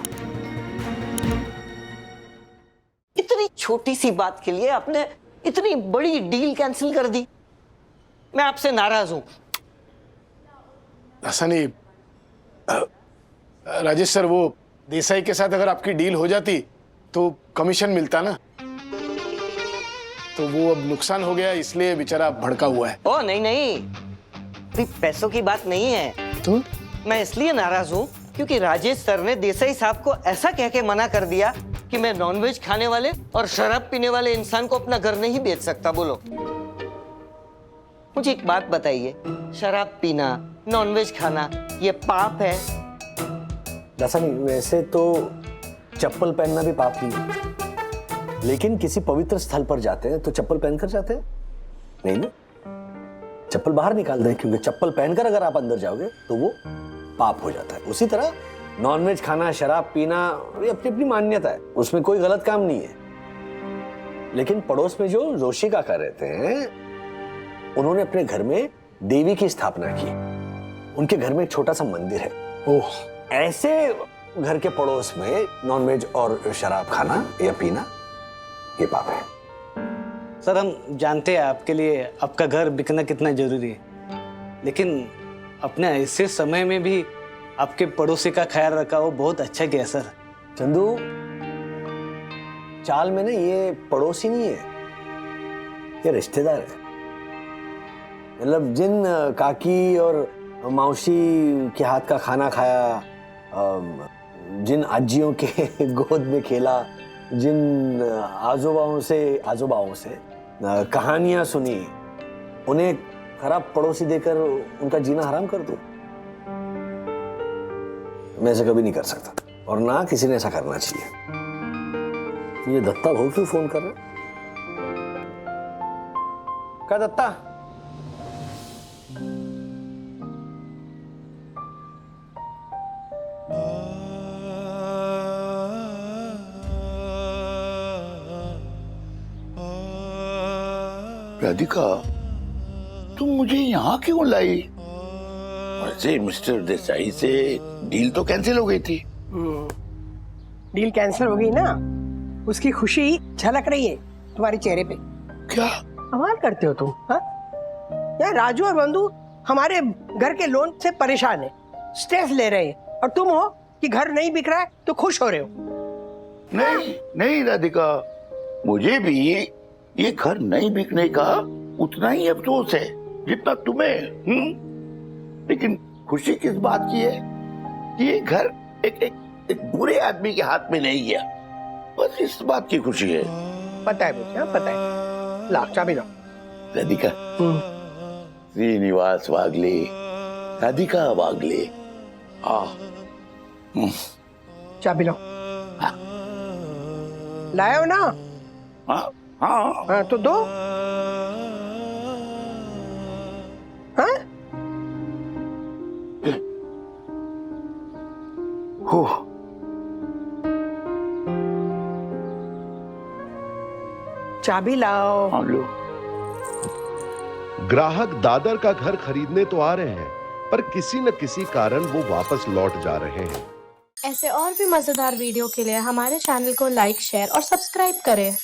इतनी छोटी सी बात के लिए आपने इतनी बड़ी डील कैंसिल कर दी। मैं आपसे नाराज हूं। ऐसा नहीं राजेश सर, वो देसाई के साथ अगर आपकी डील हो जाती तो कमीशन मिलता ना, तो वो अब नुकसान हो गया इसलिए बेचारा भड़का हुआ है। ओ नहीं नहीं, अभी पैसों की बात नहीं है। तो मैं इसलिए नाराज हूँ क्योंकि राजेश सर ने देसाई साहब को ऐसा कह के मना कर दिया कि मैं नॉनवेज खाने वाले और शराब पीने वाले इंसान को अपना घर नहीं बेच सकता। बोलो मुझे एक बात बताइए, शराब पीना नॉनवेज खाना ये पाप है? ऐसा नहीं, वैसे तो चप्पल पहनना भी पाप नहीं है, लेकिन किसी पवित्र स्थल पर जाते हैं तो चप्पल पहनकर जाते हैं नहीं ना, चप्पल बाहर निकाल दें, क्योंकि चप्पल पहनकर अगर आप अंदर जाओगे तो वो पाप हो जाता है। उसी तरह नॉनवेज खाना, शराब पीना, ये अपनी अपनी मान्यता है, उसमें कोई गलत काम नहीं है। लेकिन पड़ोस में जो जोशी काका रहते हैं उन्होंने अपने घर में देवी की स्थापना की। उनके घर में एक छोटा सा मंदिर है। ओह, ऐसे घर के पड़ोस में नॉनवेज और शराब खाना या पीना ये पाप है। सर हम जानते हैं आपके लिए आपका घर बिकना कितना जरूरी है, लेकिन अपने ऐसे समय में भी आपके पड़ोसी का ख्याल रखा वो बहुत अच्छा किया सर। चंदू, चाल में ना ये पड़ोसी नहीं है, ये रिश्तेदार है। मतलब जिन काकी और मौसी के हाथ का खाना खाया, जिन आजियों के गोद में खेला, जिन आजोबाओं से कहानियां सुनी, उन्हें खराब पड़ोसी देकर उनका जीना हराम कर दूं? मैं ऐसा कभी नहीं कर सकता और ना किसी ने ऐसा करना चाहिए। ये दत्ता भाऊ क्यों फोन कर रहे? क्या दत्ता? राधिका, तुम मुझे यहाँ क्यों लाई? वैसे मिस्टर देसाई से डील तो कैंसिल हो गई थी। डील कैंसिल हो गई ना, उसकी खुशी झलक रही है तुम्हारे चेहरे पे। क्या कमाल करते हो तुम, हाँ? यार राजू और बंधु हमारे घर के लोन से परेशान है, स्ट्रेस ले रहे हैं, और तुम हो कि घर नहीं बिक रहा है तो खुश हो रहे हो। नहीं नहीं राधिका, मुझे भी ये घर नहीं बिकने का उतना ही अफसोस है जितना तुम्हें। लेकिन खुशी किस बात की है कि ये घर एक बुरे आदमी के हाथ में नहीं गया, बस इस बात की खुशी है। पता है मुझे, हाँ पता है। ला चाबी लो। राधिका, श्रीनिवास वागले, राधिका वागले। चाबी लो। लाए हो ना? हाँ हाँ हाँ तो दो। हाँ हो चाबी लाओ। लो। ग्राहक दादर का घर खरीदने तो आ रहे हैं, पर किसी न किसी कारण वो वापस लौट जा रहे हैं। ऐसे और भी मजेदार वीडियो के लिए हमारे चैनल को लाइक, शेयर और सब्सक्राइब करें।